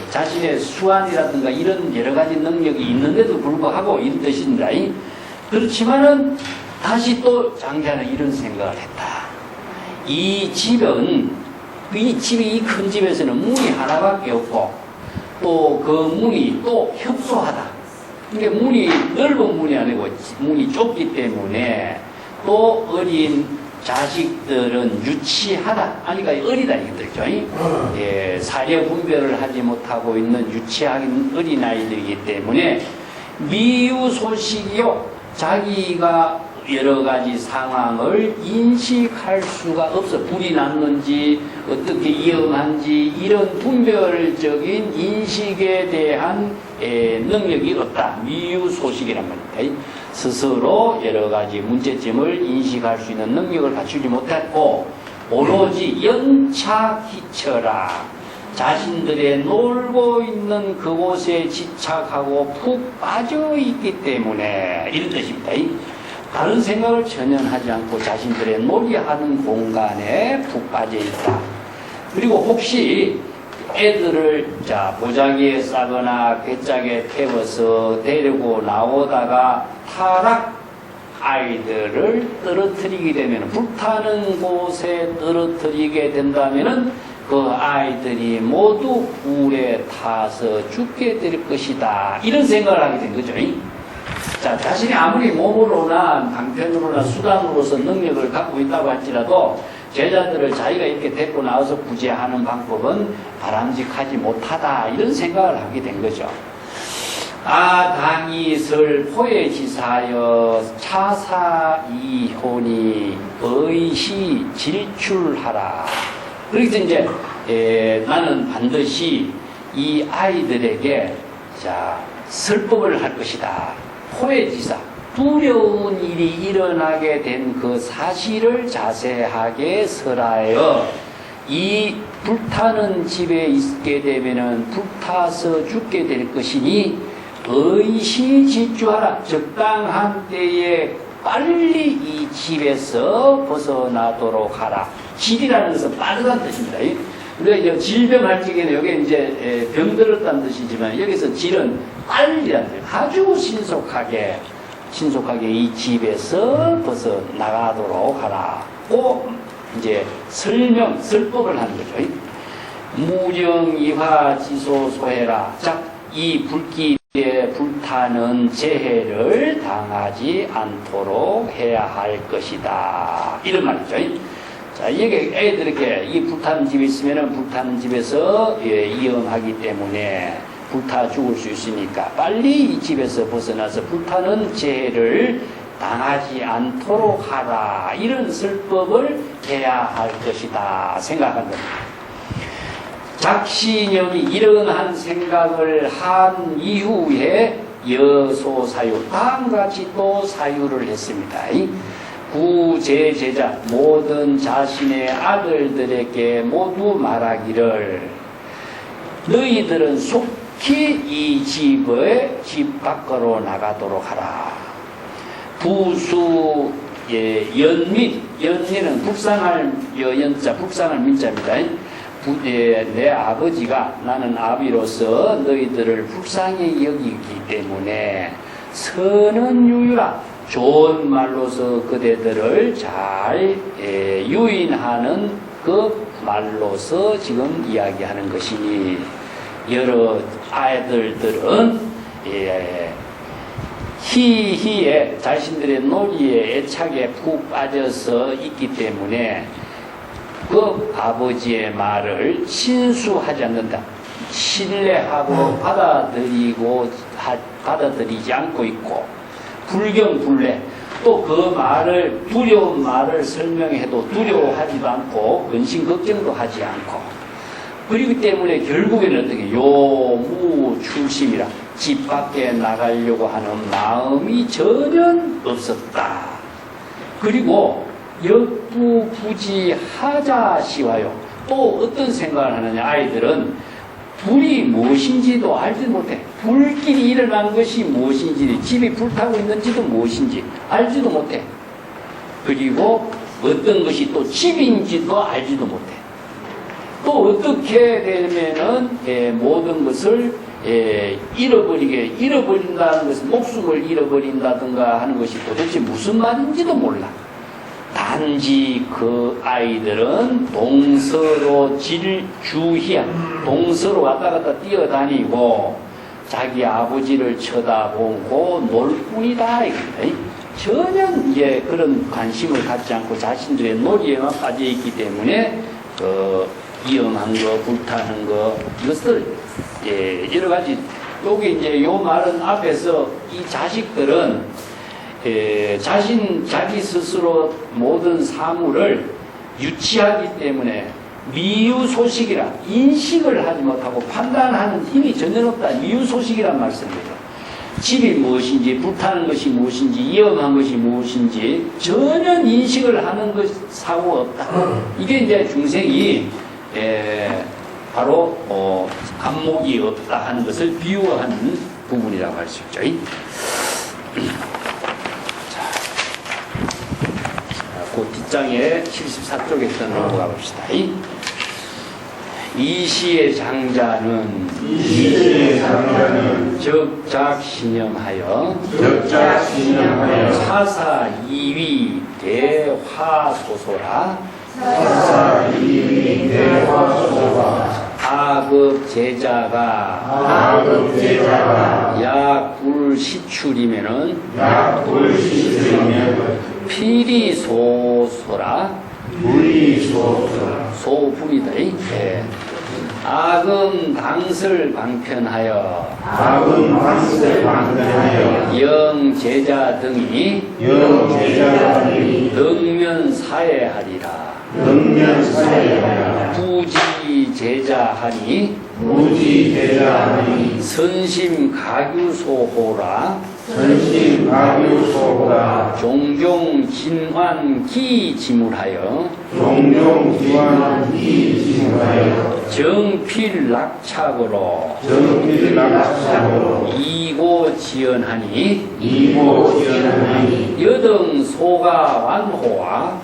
자신의 수완이라든가 이런 여러 가지 능력이 있는데도 불구하고 이런 뜻입니다. 그렇지만은 다시 또 장자는 이런 생각을 했다. 이 집은 이 큰 집에서는 문이 하나밖에 없고 또 그 문이 또 협소하다. 그러니까 문이 넓은 문이 아니고 문이 좁기 때문에 또 어린 자식들은 유치하다. 아니, 그러니까 어리다 이것들죠. 예, 사려 분별을 하지 못하고 있는 유치한 어린아이들이기 때문에 미유소식이요. 자기가 여러 가지 상황을 인식할 수가 없어. 불이 났는지 어떻게 위험한지 이런 분별적인 인식에 대한 능력이 없다. 미유소식이란 말입니다. 스스로 여러 가지 문제점을 인식할 수 있는 능력을 갖추지 못했고 오로지 연착희처라. 자신들의 놀고 있는 그곳에 집착하고 푹 빠져 있기 때문에 이런 뜻입니다. 다른 생각을 전혀 하지 않고 자신들의 놀이하는 공간에 푹 빠져 있다. 그리고 혹시 애들을 보자기에 싸거나 괴짝에 태워서 데리고 나오다가 타락 아이들을 떨어뜨리게 되면 불타는 곳에 떨어뜨리게 된다면은 그 아이들이 모두 불에 타서 죽게 될 것이다. 이런 생각을 하게 된 거죠. 자, 자신이 아무리 몸으로나 방편으로나 수단으로서 능력을 갖고 있다고 할지라도 제자들을 자기가 이렇게 데리고 나와서 구제하는 방법은 바람직하지 못하다. 이런 생각을 하게 된 거죠. 당이 설포에 지사여 차사이혼이 의시 질출하라. 그래서 이제 나는 반드시 이 아이들에게 설법을 할 것이다. 포해지사, 두려운 일이 일어나게 된 그 사실을 자세하게 설하여 이 불타는 집에 있게 되면은 불타서 죽게 될 것이니 의시집주하라. 적당한 때에 빨리 이 집에서 벗어나도록 하라. 질이라는 것은 빠르다는 뜻입니다. 우리가 이제 질병할 적에는 여기 이제 병들었다는 뜻이지만 여기서 질은 빨리라는 뜻. 아주 신속하게 이 집에서 벗어나가도록 하라. 꼭 이제 설법을 하는 거죠. 무정이화 지소소해라. 자, 이 불길에 불타는 재해를 당하지 않도록 해야 할 것이다. 이런 말이죠. 자, 이게 애들에게 이 불타는 집에 있으면은 불타는 집에서 위험하기 때문에 불타 죽을 수 있으니까 빨리 이 집에서 벗어나서 불타는 재해를 당하지 않도록 하라. 이런 설법을 해야 할 것이다. 생각한 겁니다. 작신형이 이러한 생각을 한 이후에 여소사유, 다음같이 또 사유를 했습니다. 구제제자 모든 자신의 아들들에게 모두 말하기를 너희들은 속히 이 집 밖으로 나가도록 하라. 부수 연민은 불쌍할 연자 북상할 민자입니다. 내 아버지가 나는 아비로서 너희들을 불쌍히 여기기 때문에 선은 유유라. 좋은 말로서 그대들을 잘 유인하는 그 말로서 지금 이야기하는 것이니 여러 아이들은 희희에 자신들의 놀이에 애착에 푹 빠져서 있기 때문에 그 아버지의 말을 신수하지 않는다. 신뢰하고 받아들이지 않고 있고 불경불례 또 그 말을 두려운 말을 설명해도 두려워하지도 않고 근심 걱정도 하지 않고 그리기 때문에 결국에는 어떻게 요무출심이라 집 밖에 나가려고 하는 마음이 전혀 없었다. 그리고 역부부지하자시와요. 또 어떤 생각을 하느냐. 아이들은 불이 무엇인지도 알지 못해. 불길이 일어난 것이 무엇인지, 집이 불타고 있는지도 무엇인지 알지도 못해. 그리고 어떤 것이 또 집인지도 알지도 못해. 또 어떻게 되면은 모든 것을 잃어버린다는 것은 목숨을 잃어버린다든가 하는 것이 도대체 무슨 말인지도 몰라. 단지 그 아이들은 동서로 질주희야. 동서로 왔다 갔다 뛰어다니고 자기 아버지를 쳐다보고 놀 뿐이다. 이거다. 전혀 이제 그런 관심을 갖지 않고 자신들의 놀이에만 빠져 있기 때문에 그 위험한 거, 불타는 거, 이것들 여러 가지. 여기 이제 요 말은 앞에서 이 자식들은 자기 스스로 모든 사물을 유치하기 때문에 미유소식이라 인식을 하지 못하고 판단하는 힘이 전혀 없다. 미유소식이란 말씀입니다. 집이 무엇인지, 불타는 것이 무엇인지, 위험한 것이 무엇인지 전혀 인식을 하는 것 사고가 없다. 이게 이제 중생이 바로 안목이 없다 하는 것을 비유하는 부분이라고 할 수 있죠. 그 뒷장에 74쪽에 넘어가 봅시다. 이 시의 장자는 적작신념하여 사사 이위 대화소소라 아급 제자가 약불시출이면은 피리소소라 소불이다. 악음 당설 방편하여 영 제자 등이 능면 사해하리라. 부지 제자하니 선심 가규소호라. 종종 진환 기지물하여 정필 낙착으로 이고 지연하니 여등 소가 완호와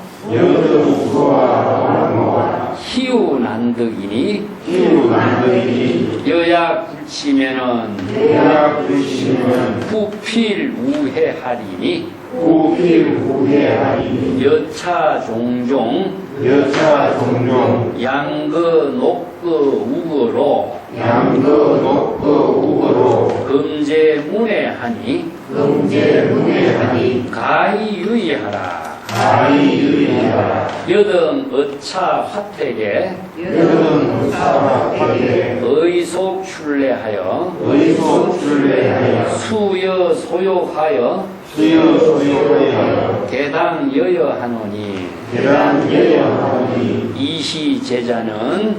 희우 난득이니 여야 굴치면은 부필 우해하리니 여차 종종 양거 녹거 우거로 금제문해하니 가이유의하라. 여등 어차 화택에 의속 출래하여 수여 소욕하여 대당 여여하노니 이시 제자는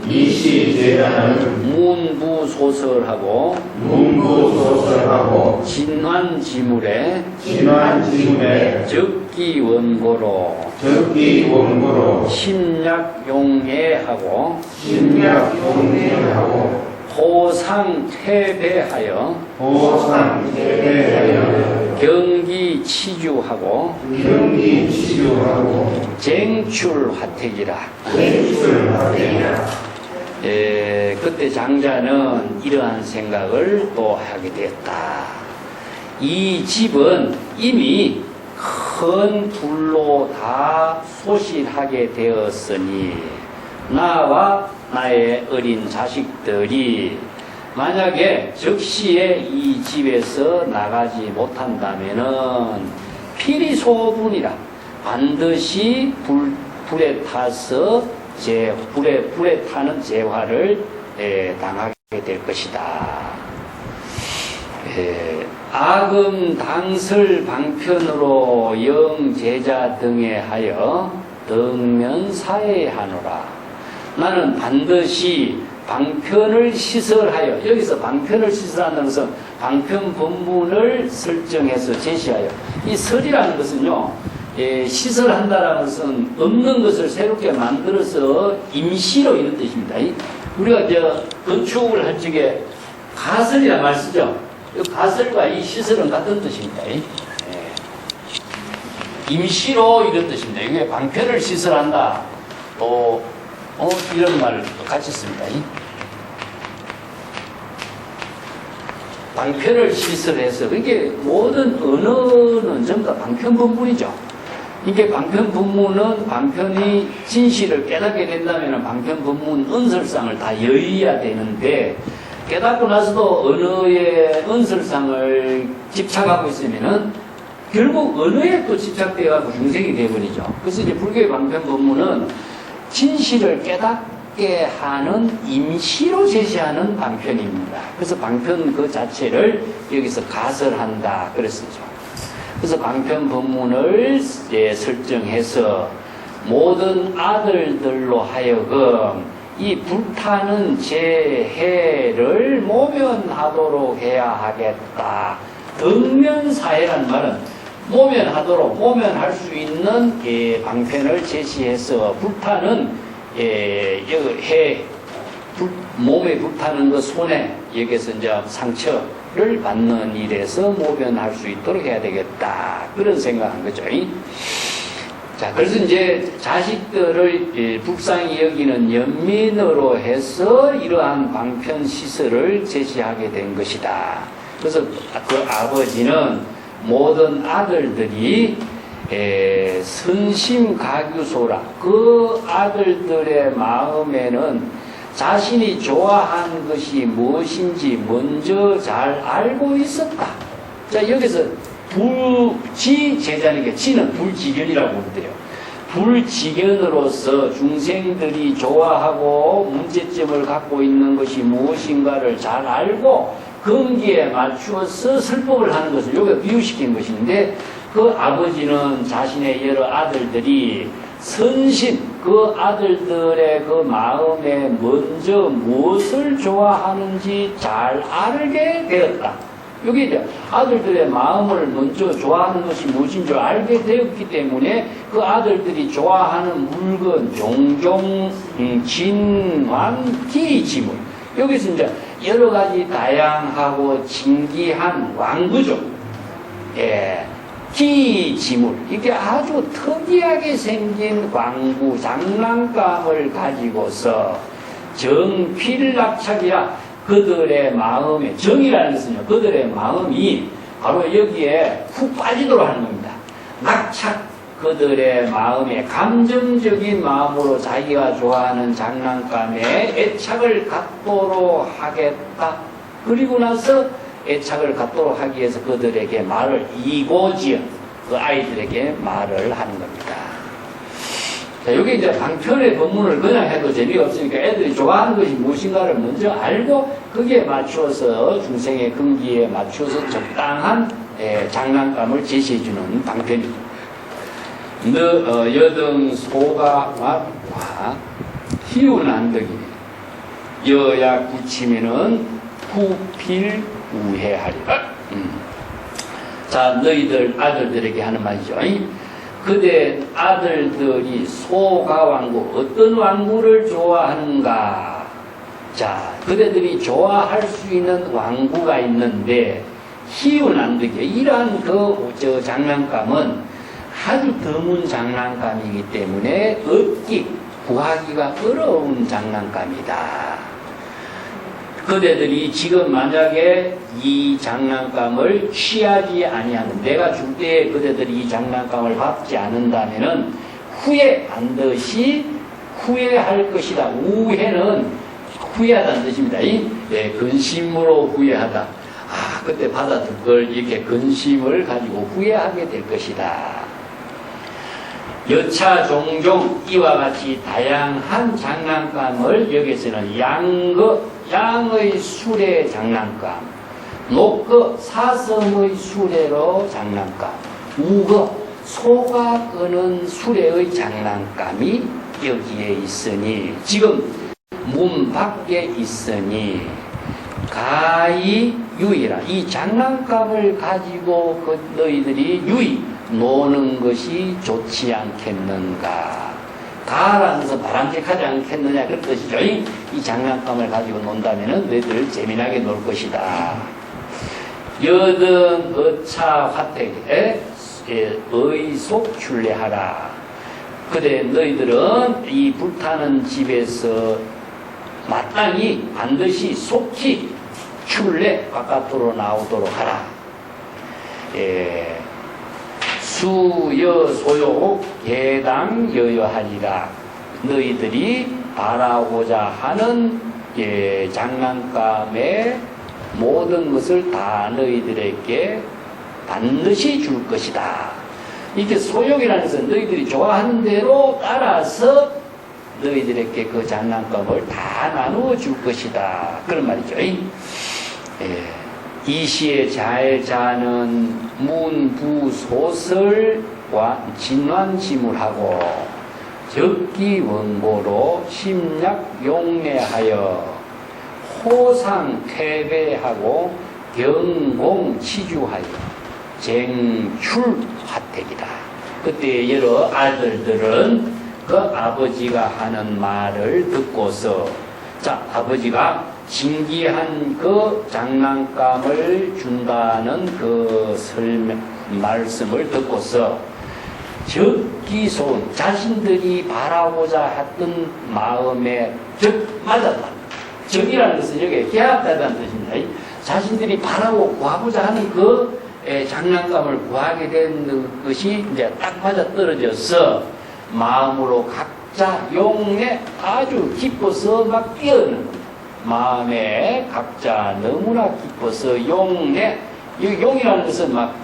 문부소설하고 진환지물에 적기 원고로 심약용예하고 호상퇴배하여 경기 치주하고 쟁출화택이라. 그때 장자는 이러한 생각을 또 하게 되었다. 이 집은 이미 큰 불로 다 소실하게 되었으니 나와 나의 어린 자식들이 만약에 적시에 이 집에서 나가지 못한다면은 피리소분이라 반드시 불에 타서 불에 타는 재화를 당하게 될 것이다. 악음 당설 방편으로 영 제자 등에 하여 등면사에 하노라. 나는 반드시 방편을 시설하여, 여기서 방편을 시설한다는 것은 방편 본문을 설정해서 제시하여, 이 설이라는 것은요, 시설한다라는 것은 없는 것을 새롭게 만들어서 임시로 이런 뜻입니다. 우리가 이제 건축을 할 적에 가설이란 말 쓰죠. 이 가설과 이 시설은 같은 뜻입니다. 예. 임시로 이런 뜻입니다. 이게 방편을 시설한다. 또 이런 말을 같이 씁니다. 방편을 시설해서 이게 모든 언어는 전부 다 방편 본문이죠. 이게 방편 본문은 방편이 진실을 깨닫게 된다면 방편 본문 언설상을 다 여의야 되는데 깨닫고 나서도 언어의 언설상을 집착하고 있으면은 결국 언어에 또 집착되어가지고 중생이 되어버리죠. 그래서 이제 불교의 방편 본문은 진실을 깨닫게 하는 임시로 제시하는 방편입니다. 그래서 방편 그 자체를 여기서 가설한다 그랬었죠. 그래서 방편 본문을 설정해서 모든 아들들로 하여금 이 불타는 재해를 모면하도록 해야 하겠다. 덕면사해라는 말은 모면할 수 있는 방편을 제시해서 불타는 몸에 불타는 그 손에 여기서 이제 상처를 받는 일에서 모면할 수 있도록 해야 되겠다. 그런 생각한 거죠. 자, 그래서 이제 자식들을 불쌍히 여기는 연민으로 해서 이러한 방편 시설을 제시하게 된 것이다. 그래서 그 아버지는 모든 아들들이 선심가규소라 그 아들들의 마음에는 자신이 좋아하는 것이 무엇인지 먼저 잘 알고 있었다. 자, 여기서 불지제자는 게 지는 불지견이라고 부르대요. 불지견으로서 중생들이 좋아하고 문제점을 갖고 있는 것이 무엇인가를 잘 알고 거기에 맞추어서 설법을 하는 것을 여기가 비유시킨 것인데 그 아버지는 자신의 여러 아들들이 선심 그 아들들의 그 마음에 먼저 무엇을 좋아하는지 잘 알게 되었다. 여기 이제 아들들의 마음을 먼저 좋아하는 것이 무엇인 줄 알게 되었기 때문에 그 아들들이 좋아하는 물건, 종종, 진환, 기지물. 여기서 이제 여러 가지 다양하고 진기한 왕구죠. 기지물. 이게 아주 특이하게 생긴 광구, 장난감을 가지고서 정필납착이라 그들의 마음에, 정이라는 것은요, 그들의 마음이 바로 여기에 푹 빠지도록 하는 겁니다. 낙착, 그들의 마음에 감정적인 마음으로 자기가 좋아하는 장난감에 애착을 갖도록 하겠다. 그리고 나서 애착을 갖도록 하기 위해서 그들에게 말을 이고지어 그 아이들에게 말을 하는 겁니다. 자, 여기 이제 방편의 본문을 그냥 해도 재미가 없으니까 애들이 좋아하는 것이 무엇인가를 먼저 알고 거기에 맞추어서 중생의 근기에 맞추어서 적당한 장난감을 제시해주는 방편입니다. 여등 소가 와 희운안덕이네. 여야 구치면은 후필우해하리라. 자, 너희들 아들들에게 하는 말이죠. 그대 아들들이 소가왕구 어떤 왕구를 좋아하는가? 자, 그대들이 좋아할 수 있는 왕구가 있는데 희운안덕이에요. 이러한 그 장난감은 아주 드문 장난감이기 때문에 구하기가 어려운 장난감이다. 그대들이 지금 만약에 이 장난감을 취하지 아니하면 내가 줄 때 그대들이 이 장난감을 받지 않는다면은 후회 반드시 후회할 것이다. 우회는 후회하다는 뜻입니다. 근심으로 후회하다. 아, 그때 받아들 걸 이렇게 근심을 가지고 후회하게 될 것이다. 여차 종종 이와 같이 다양한 장난감을 여기서는 양의 수레 장난감, 녹거 사성의 수레로 장난감, 우거 소가 끄는 수레의 장난감이 여기에 있으니 지금 문 밖에 있으니 가히 유이라. 이 장난감을 가지고 너희들이 유이 노는 것이 좋지 않겠는가. 가라면서 바람직하지 않겠느냐 그런 뜻이죠. 이 장난감을 가지고 논다면은 너희들 재미나게 놀 것이다. 여든 어차 화택에 의속 출례하라. 그래 너희들은 이 불타는 집에서 마땅히 반드시 속히 출례 바깥으로 나오도록 하라. 수여 소요 예당 여여하리라. 너희들이 바라고자 하는 장난감의 모든 것을 다 너희들에게 반드시 줄 것이다. 이게 소욕이라는 것은 너희들이 좋아하는 대로 따라서 너희들에게 그 장난감을 다 나누어 줄 것이다. 그런 말이죠. 이 시의 자해자는 문부소설과 진환지물하고 적기원고로 심약 용례하여 호상퇴배하고 경공치주하여 쟁출화택이다. 그때 여러 아들들은 그 아버지가 하는 말을 듣고서 자 아버지가 신기한 그 장난감을 준다는 그 말씀을 듣고서 적기소원 자신들이 바라고자 했던 마음에 적 맞았다. 적이라는 것은 여기 계약하다는 뜻입니다. 자신들이 바라고 구하고자 하는 그 장난감을 구하게 된 것이 이제 딱 맞아 떨어져서 마음으로 각자 용에 아주 기뻐서 막 뛰어드는 겁니다. 마음에 각자 너무나 기뻐서 용에 용이라는 것은 막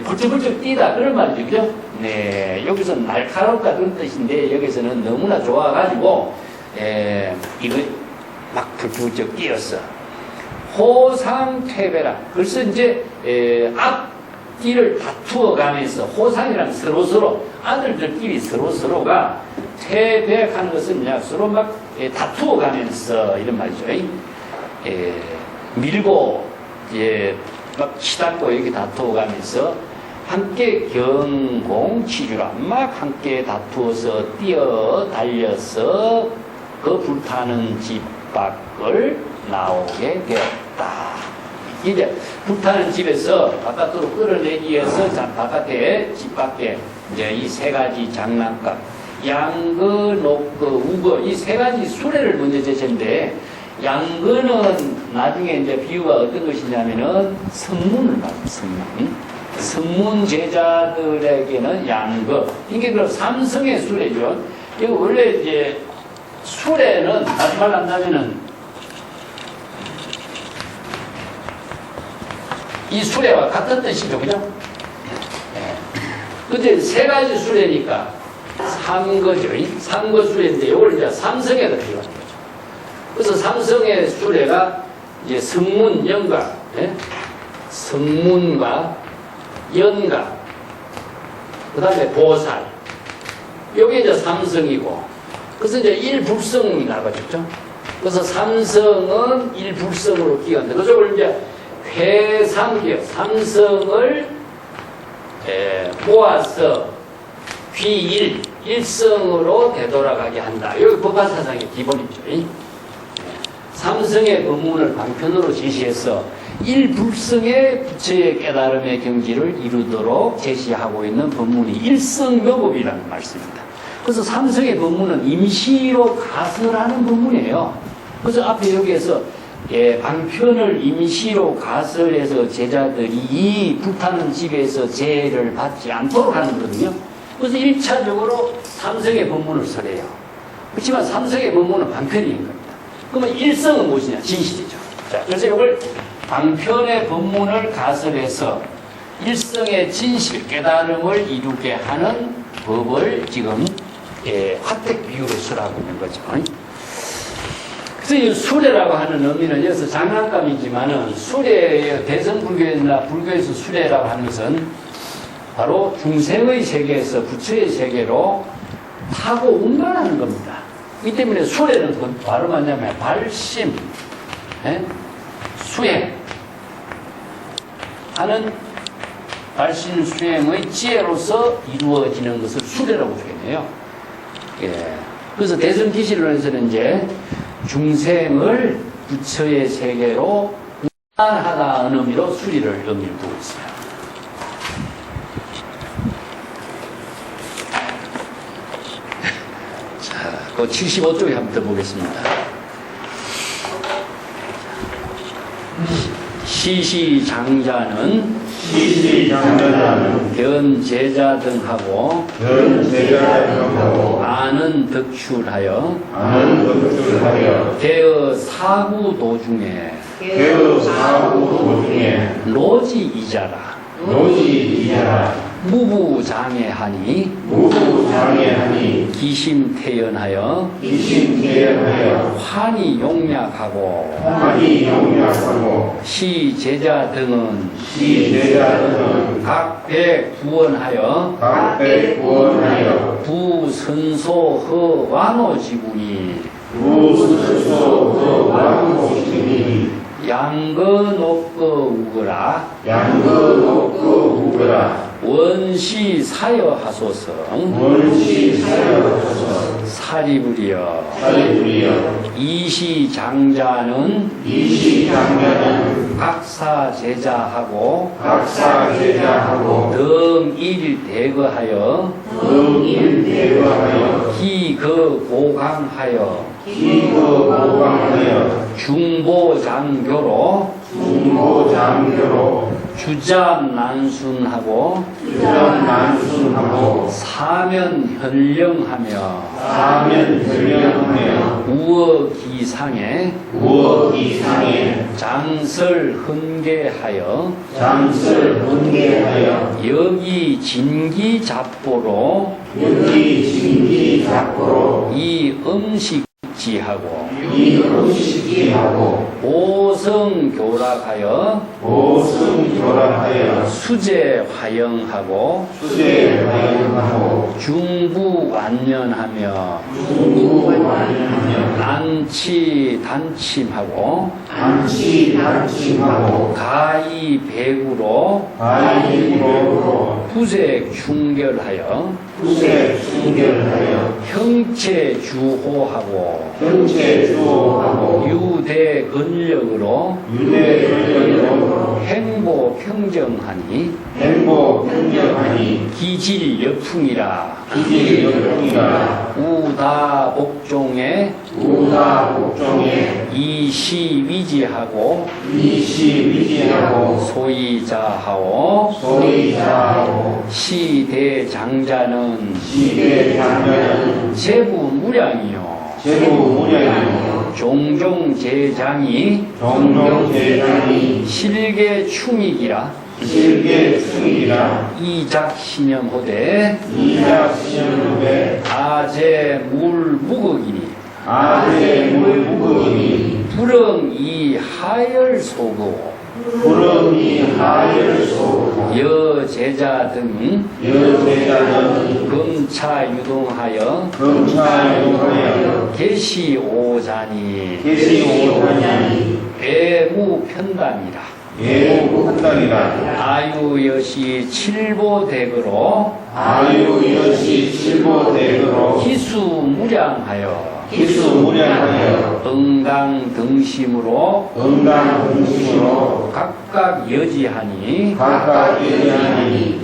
불쩍불쩍 뛰다 그런 말이죠. 그죠? 네, 여기서 날카롭다 그런 뜻인데 여기서는 너무나 좋아가지고 이거 막 불쩍불쩍 뛰었어. 호상퇴배라. 그래서 이제 앞뒤를 다투어 가면서 호상이랑 서로서로 아들들끼리 서로서로가 퇴배하는 것은 그냥 서로 막 다투어 가면서 이런 말이죠. 밀고 막 치닫고 이렇게 다투어 가면서 함께 경공치주라. 막 함께 다투어서 뛰어 달려서 그 불타는 집 밖을 나오게 되었다. 이제 불타는 집에서 바깥으로 끌어내기 위해서 바깥에 집 밖에 이제 이 세 가지 장난감 양거, 녹거, 우거 이 세 가지 수레를 먼저 제시했는데 양거는 나중에 이제 비유가 어떤 것이냐면은 성문을 말합니다. 성문. 성문 제자들에게는 양거. 이게 그럼 삼성의 수레죠. 이거 원래 이제 수레는 다시 말한다면은 이 수레와 같은 뜻이죠, 그죠? 근데 세 가지 수레니까 삼거죠. 삼거 수레인데 이걸 이제 삼성에다 비유하는 거죠. 그래서 삼성의 수레가 이제 성문 연가, 성문과 연가, 그 다음에 보살. 요게 이제 삼성이고, 그래서 이제 일불성이 나가죠. 그래서 삼성은 일불성으로 끼었는데, 그래서 이걸 이제 회삼기업, 삼성을 모아서 귀일, 일성으로 되돌아가게 한다. 여기 법화사상의 기본이죠. 삼성의 법문을 방편으로 제시해서 일불성의 부처의 깨달음의 경지를 이루도록 제시하고 있는 법문이 일성묘법이라는 말씀입니다. 그래서 삼성의 법문은 임시로 가설하는 법문이에요. 그래서 앞에 여기에서 방편을 임시로 가설해서 제자들이 이 불타는 집에서 재해를 받지 않도록 하는 거거든요. 그래서 1차적으로 삼성의 법문을 설해요. 그렇지만 삼성의 법문은 방편인 겁니다. 그러면 일성은 무엇이냐? 진실이죠. 자, 그래서 이걸 방편의 법문을 가설해서 일성의 진실, 깨달음을 이루게 하는 법을 지금 화택 비유로 설하고 있는 거죠. 그래서 이 수레라고 하는 의미는 여기서 장난감이지만은 수레의 대성불교나 불교에서 수레라고 하는 것은 바로 중생의 세계에서 부처의 세계로 타고 운반하는 겁니다. 이 때문에 수레는 바로 뭐냐면 발심, 수행 하는 발심 수행의 지혜로서 이루어지는 것을 수레라고 표현해요. 예. 그래서 대승기실론에서는 이제 중생을 부처의 세계로 무한하다는 의미로 수리를 의미를 두고 있어요. 자, 그 75쪽에 한번 더 보겠습니다. 시시장자는 견제자 등하고 아는 덕출하여 개의 사구 도중에 노지이자라 무부장애하니 기심태연하여 환히 용약하고 시제자 등은 각배 구원하여 부선소 허왕호지구니 양거녹거 우거라 원시 사여하소서 사리부리여 이시장자는 각사제자하고 등일대거하여 기거고강하여 중보장교로 주잠난순하고 사면현령하며 우어기상에 장설흔계하여 여기 진기잡보로 이 음식지하고 오성교락하여 수제화영하고 중부완면하며 난치단침하고 가이배구로 부색충결하여 형체주호하고 유대근력으로 행보평정하니 기질여풍이라 우다복종에 이시위지하고 소이자하오 시대장자는 제부무량이요 종종제장이 실계충이기라 이작신염호대 아제물무극이니 불응이 하열소고 여제자 등 금차유동하여 계시오자니 애무편담이라 아유여시 칠보대거로 기수무량하여 응당등심으로 각각 여지하니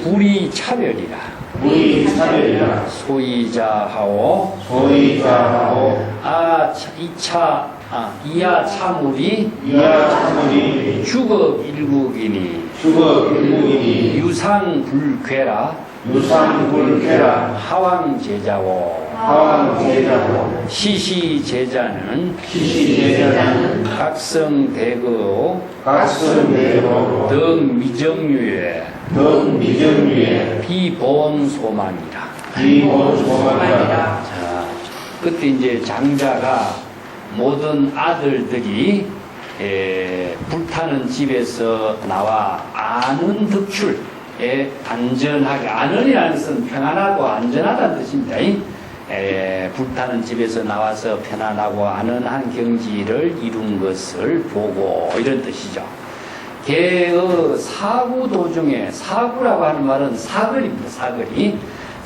불이 차별이라 소이자하오 이하 차물이 주겁일국이니 유상불괴라 하왕제자오 시시제자는 각성대거 등미정유에 비본소망이라. 자, 그때 이제 장자가 모든 아들들이 불타는 집에서 나와 아는 덕출에 안전하게, 아는이라는 것은 평안하고 안전하다는 뜻입니다. 불타는 집에서 나와서 편안하고 안은한 경지를 이룬 것을 보고, 이런 뜻이죠. 개의 사구 도중에, 사구라고 하는 말은 사거리입니다. 사거리.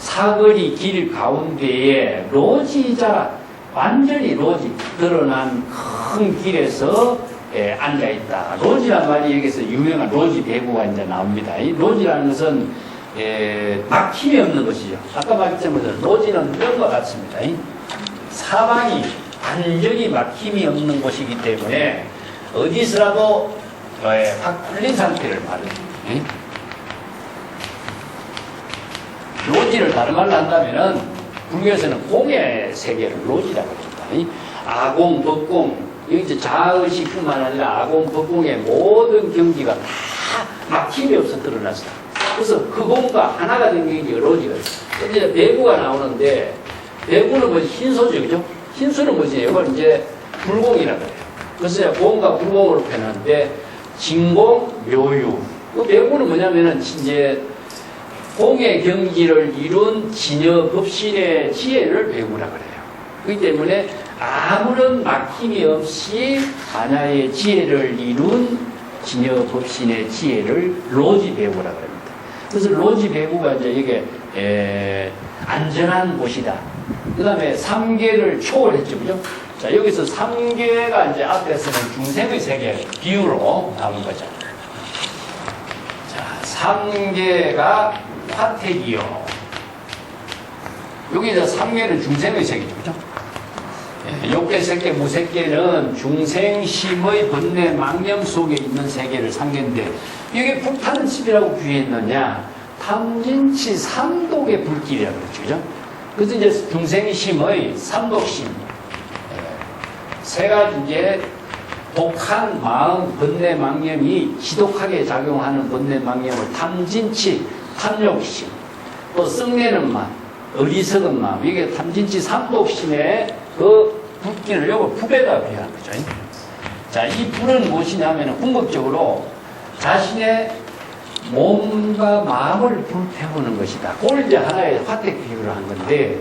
사거리 길 가운데에 로지자가 완전히 로지 드러난 큰 길에서 앉아있다. 로지란 말이 여기서 유명한 로지 배구가 이제 나옵니다. 이 로지라는 것은 막힘이 없는 것이죠. 아까 말했지만 로지는 이런 것 같습니다. 사방이 완전히 막힘이 없는 곳이기 때문에 어디서라도 확 뚫린 상태를 말해요. 로지를 다른 말로 한다면은 불교에서는 공의 세계를 로지라고 합니다. 아공, 법공, 여기 이제 자의식뿐만 아니라 아공, 법공의 모든 경지가 다 막힘이 없어 드러났어. 그래서 그 공과 하나가 된 게 로지가 있어요. 이제 배구가 나오는데 배구는 뭐 흰소죠, 그죠? 흰소는 뭐지? 이걸 이제 불공이라고 해요. 그래서 공과 불공으로 표현하는데 진공, 묘유. 그 배구는 뭐냐면은 이제 공의 경지를 이룬 진여 법신의 지혜를 배구라 그래요. 그렇기 때문에 아무런 막힘이 없이 하나의 지혜를 이룬 진여 법신의 지혜를 로지 배구라 그럽니다. 그래서 로지 배구가 이제 이게 안전한 곳이다. 그 다음에 삼계를 초월했죠, 그죠? 자, 여기서 삼계가 이제 앞에서는 중생의 세계 비유로 나온 거죠. 자, 삼계가 화택이요. 여기 이제 삼계는 중생의 세계죠, 그죠? 욕계, 색계, 무색계는 중생심의 번뇌, 망념 속에 있는 세계를 상계인데, 이게 불타는 집이라고 비유했느냐? 탐진치 삼독의 불길이라고 그러죠, 그죠? 그래서 이제 중생심의 삼독심, 세 가지 이제 독한 마음, 번뇌, 망념이 지독하게 작용하는 번뇌, 망념을 탐진치, 탐욕심, 또 썩내는 마음, 어리석은 마음, 이게 탐진치 삼독심의 그 불길을 요거 불에다 비유하는 거죠. 자, 이 불은 무엇이냐면 궁극적으로 자신의 몸과 마음을 불태우는 것이다. 그걸 이제 하나의 화택 비유를 한 건데,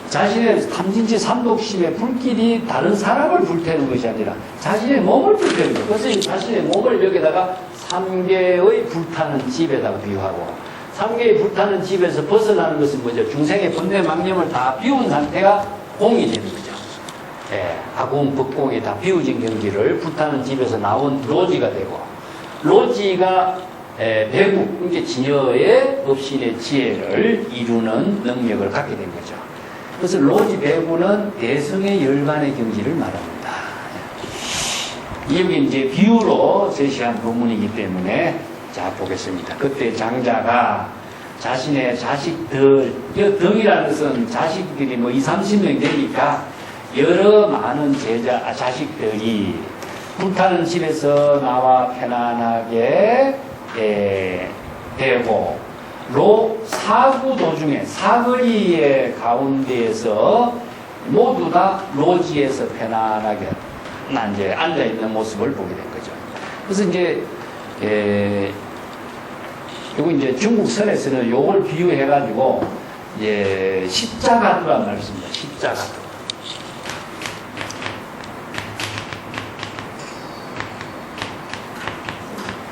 자신의 탐진치 삼독심의 불길이 다른 사람을 불태우는 것이 아니라 자신의 몸을 불태우는 것. 그래서 자신의 몸을 여기다가 삼계의 불타는 집에다가 비유하고, 삼계의 불타는 집에서 벗어나는 것은 뭐죠? 중생의 번뇌 망념을 다 비운 상태가 공이 되는 거죠. 아공, 법공이 다 비워진 경지를 불타는 집에서 나온 로지가 되고, 로지가 배구, 이게 진여의 법신의 지혜를 이루는 능력을 갖게 된 거죠. 그래서 로지 배구는 대성의 열반의 경지를 말합니다. 여기 이제 비유로 제시한 부문이기 때문에 자 보겠습니다. 그때 장자가 자신의 자식들, 덕이라는 것은 자식들이 뭐 20, 30명 되니까 여러 많은 자식들이 불타는 집에서 나와 편안하게 되고, 사구 도중에 사거리의 가운데에서 모두 다 로지에서 편안하게 이제 앉아 있는 모습을 보게 된 거죠. 그래서 이제 요거 이제 중국 선에서는 요걸 비유해가지고 이제 십자가두라는 말을 씁니다. 십자가두.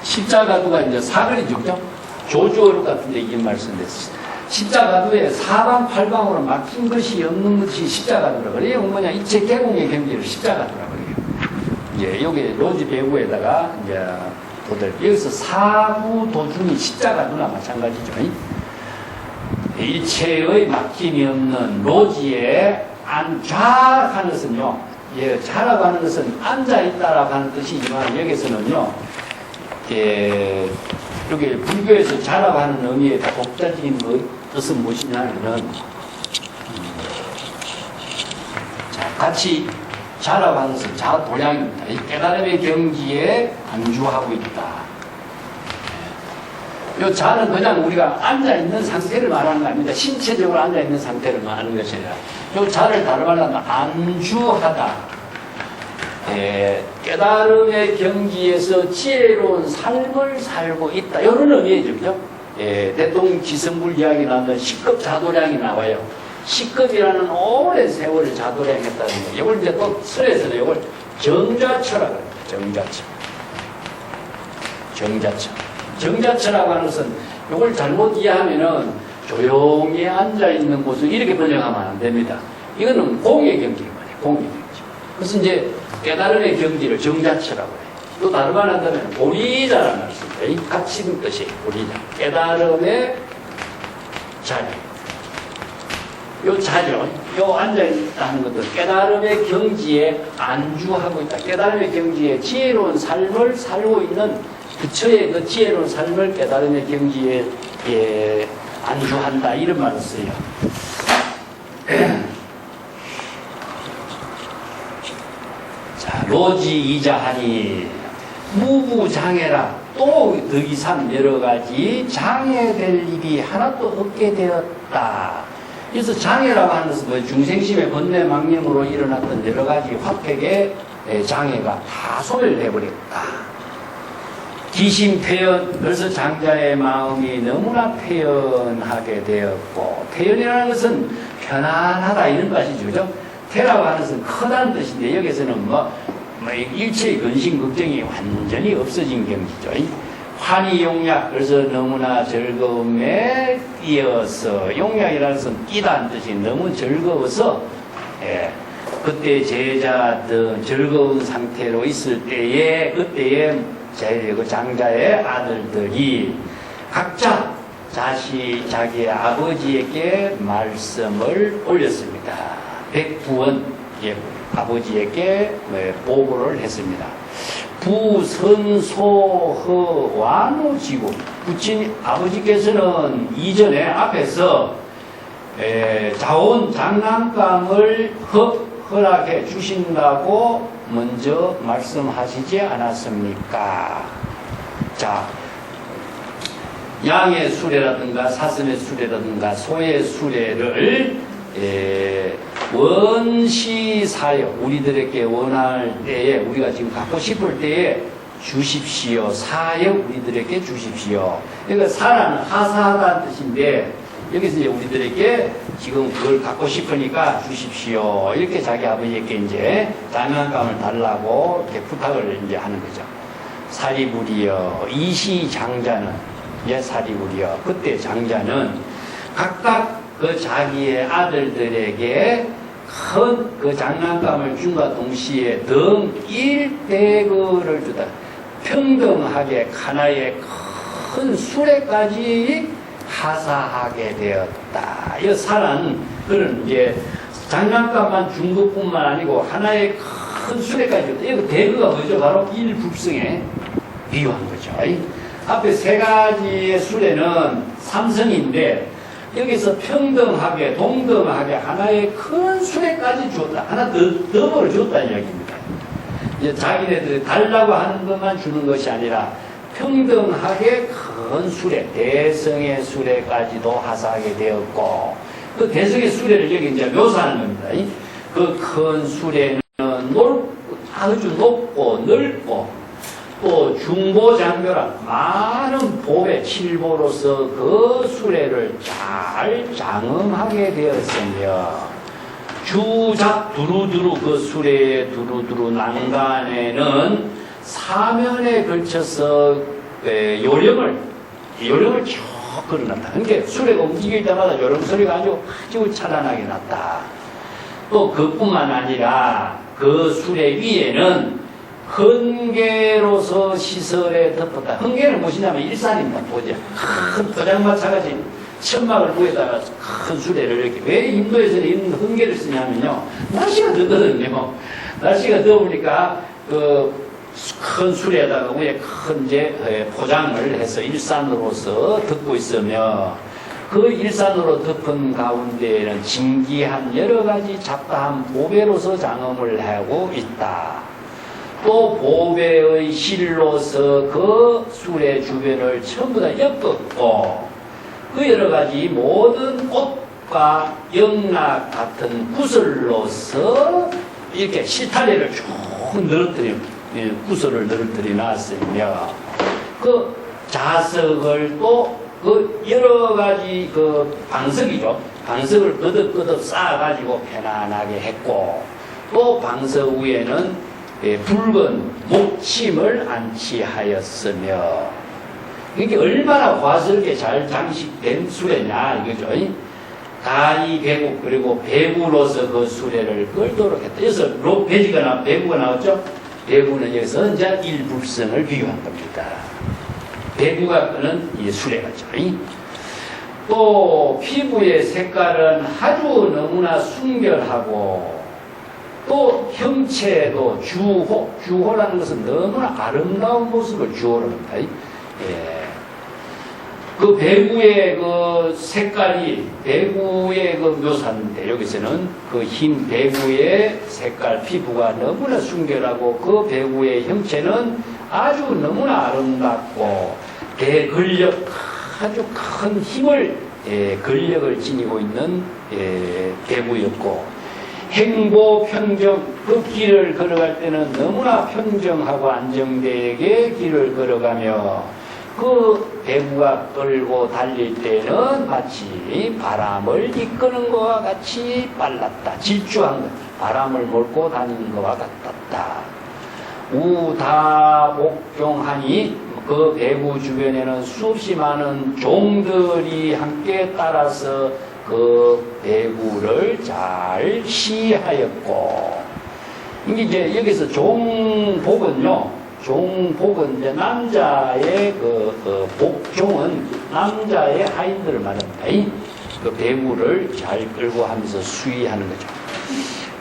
십자가두가 이제 사거리죠, 그죠? 조주어록 같은데 이게 말씀됐어요. 십자가두에 사방팔방으로 막힌 것이 없는 것이 십자가두라고 그래요. 뭐냐, 이체 개공의 경지를 십자가두라고 그래요. 이제 여기 로지 배구에다가 이제 도들, 여기서 사구 도중이 십자가두나 마찬가지죠. 일체의 막힘이 없는 로지에 좌하는 것은요, 좌라고 하는 것은 앉아있다라고 하는 뜻이지만, 여기서는요, 여기 불교에서 좌라고 하는 의미의 독자적인 뜻은 무엇이냐면은, 자, 같이 좌라고 하는 것은 자도량입니다. 이 깨달음의 경지에 안주하고 있다. 이 자는 그냥 우리가 앉아있는 상태를 말하는 거 아닙니다. 신체적으로 앉아있는 상태를 말하는 것이 아니라, 이 자를 다른 말로 하면 안주하다. 깨달음의 경지에서 지혜로운 삶을 살고 있다. 이런 의미죠, 그죠? 대통령 기성불 이야기 나오면 10급 자도량이 나와요. 10급이라는 오랜 세월을 자도량했다는 거예요. 이걸 이제 또 설에서는 이걸 정자처라고 합니다. 정자처. 정자처. 정자처라고 하는 것은 이걸 잘못 이해하면은 조용히 앉아있는 곳을 이렇게 번역하면 안 됩니다. 이거는 공의 경지인 거예요. 공의 경지. 그래서 이제 깨달음의 경지를 정자처라고 해요. 또 다른 말 한다면 보리자라는 말씀입니다. 같이 뜻이 보리자. 깨달음의 자리. 요 자리요. 요 앉아있다는 것은 깨달음의 경지에 안주하고 있다. 깨달음의 경지에 지혜로운 삶을 살고 있는 부처의 그 지혜로운 삶을 깨달음의 경지에 안주한다. 이런 말을 써요. 자, 로지이자하니 무부장애라. 또 더 이상 여러 가지 장애될 일이 하나도 없게 되었다. 그래서 장애라고 하는 것은 뭐 중생심의 번뇌망령으로 일어났던 여러 가지 화택의 장애가 다 소멸해버렸다. 기심태연, 그래서 장자의 마음이 너무나 태연하게 되었고, 태연이라는 것은 편안하다 이런 뜻이죠. 그죠? 태라고 하는 것은 크다는 뜻인데 여기서는 일체의 근심 걱정이 완전히 없어진 경지죠. 환희용약, 그래서 너무나 즐거움에 끼어서, 용약이라는 것은 끼다는 뜻이 너무 즐거워서, 그때 제자 등 즐거운 상태로 있을 때에, 그때에 그 장자의 아들들이 각자 자기의 아버지에게 말씀을 올렸습니다. 백부원, 아버지에게 보고를 했습니다. 부선소허 완우지고, 부친 아버지께서는 이전에 앞에서 자원 장난감을 허락해 주신다고 먼저 말씀하시지 않았습니까? 자, 양의 수레라든가 사슴의 수레라든가 소의 수레를 원시사여, 우리들에게 원할 때에, 우리가 지금 갖고 싶을 때에 주십시오. 사여, 우리들에게 주십시오. 그러니까 사라는 하사하다는 뜻인데, 여기서 이제 우리들에게 지금 그걸 갖고 싶으니까 주십시오. 이렇게 자기 아버지에게 이제 장난감을 달라고 이렇게 부탁을 이제 하는 거죠. 사리부리여, 이시 장자는, 사리부리여, 그때 장자는 각각 그 자기의 아들들에게 큰 그 장난감을 준과 동시에 등 1대거를 주다. 평등하게 하나의 큰 수레까지 하사하게 되었다. 이 사라는 그런 이제 장난감만 준 것뿐만 아니고 하나의 큰 수레까지 줬다. 이거 대거가 뭐죠? 바로 일불성에 비유한 거죠. 앞에 세 가지의 수레는 삼성인데 여기서 평등하게, 동등하게 하나의 큰 수레까지 주었다. 하나 더 줬다는 이야기입니다. 이제 자기네들이 달라고 하는 것만 주는 것이 아니라 평등하게 큰 수레, 대성의 수레까지도 하사하게 되었고, 그 대성의 수레를 여기 이제 묘사하는 겁니다. 그 큰 수레는 아주 높고 넓고, 또 중보장교라 많은 보배, 칠보로서 그 수레를 잘 장엄하게 되었으며, 주작 두루두루 그 수레의 두루두루 난간에는 사면에 걸쳐서 요령을 쭉 걸어놨다. 그러니까 수레가 움직일 때마다 요령 소리가 아주 찬란하게 났다. 또 그뿐만 아니라 그 수레 위에는 헌계로서 시설에 덮었다. 헌계는 무엇이냐면 일산입니다. 보자. 큰 포장마차같이 천막을 부에다가 큰 수레를 이렇게. 왜 인도에서는 이런 헌계를 쓰냐면요, 날씨가 덥거든요. 날씨가 더우니까 그 큰 수레에다가 위에 큰 이제 포장을 해서 일산으로서 덮고 있으며, 그 일산으로 덮은 가운데에는 진기한 여러 가지 잡다한 보배로서 장엄을 하고 있다. 또 보배의 실로서 그 수레 주변을 전부 다 엮었고, 그 여러 가지 모든 꽃과 영락 같은 구슬로서 이렇게 실타래를 쭉 구슬을 늘어뜨려 놨으며, 그 자석을 또 그 여러 가지 그 방석이죠. 방석을 끄덕끄덕 쌓아가지고 편안하게 했고, 또 방석 위에는 붉은 목침을 안치하였으며, 그게 얼마나 과스럽게 잘 장식된 수레냐 이거죠. 가히 배구 그리고 배구로서 그 수레를 끌도록 했다. 여기서 배구가 나왔죠. 배구는 여기서 이제 일불성을 비유한 겁니다. 배구가 끄는 이 수레가죠. 또 피부의 색깔은 아주 너무나 순결하고 또 형체도 주호라는 것은 너무나 아름다운 모습을 주호로 합니다. 그 배구의 그 색깔이 배구의 그 묘사인데 여기서는 그 흰 배구의 색깔 피부가 너무나 순결하고 그 배구의 형체는 아주 너무나 아름답고 대근력 아주 큰 힘을 근력을 지니고 있는 배구였고 행보 평정 그 길을 걸어갈 때는 너무나 평정하고 안정되게 길을 걸어가며 그 배구가 끌고 달릴 때는 마치 바람을 이끄는 것과 같이 빨랐다. 질주한 것, 바람을 몰고 다니는 것과 같았다. 우다복종하니 그 배구 주변에는 수없이 많은 종들이 함께 따라서 그 배구를 잘 시하였고 이제 여기서 종복은요. 종복은 이제 남자의 복종은 남자의 하인들을 말합니다. 그 배구를 잘 끌고 하면서 수위하는 거죠.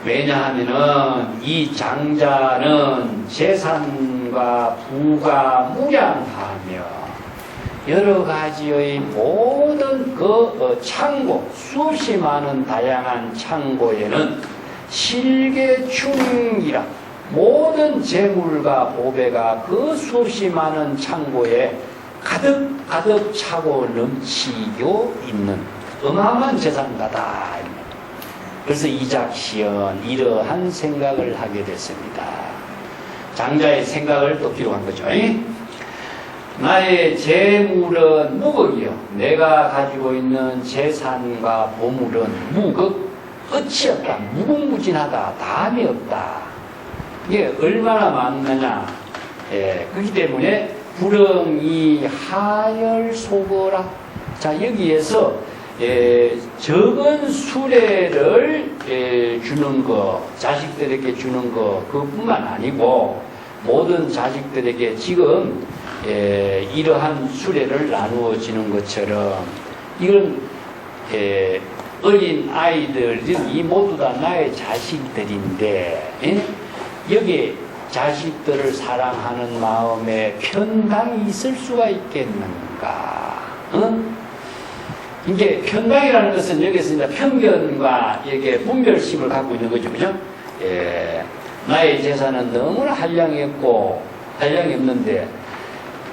왜냐하면은 이 장자는 재산과 부가 무량하며 여러 가지의 모든 그 창고 수없이 많은 다양한 창고에는 실계충이라 모든 재물과 보배가 그 수없이 많은 창고에 가득 차고 넘치고 있는 어마어마한 재산가다. 그래서 이작시은 이러한 생각을 하게 됐습니다. 장자의 생각을 또 기록한 거죠. 나의 재물은 무극이요. 내가 가지고 있는 재산과 보물은 무극, 끝이 없다. 무궁무진하다. 다음이 없다. 이게 얼마나 많느냐. 그렇기 때문에 불응이 하열소거라. 자, 여기에서 적은 수레를 주는 거, 자식들에게 주는 거, 그뿐만 아니고 모든 자식들에게 지금 이러한 수레를 나누어 주는 것처럼 이건 어린 아이들이 모두 다 나의 자식들인데 여기 자식들을 사랑하는 마음에 편당이 있을 수가 있겠는가? 이게 편당이라는 것은 여기서 이제 편견과 이게 분별심을 갖고 있는 거죠, 그죠? 나의 재산은 너무나 한량이 없는데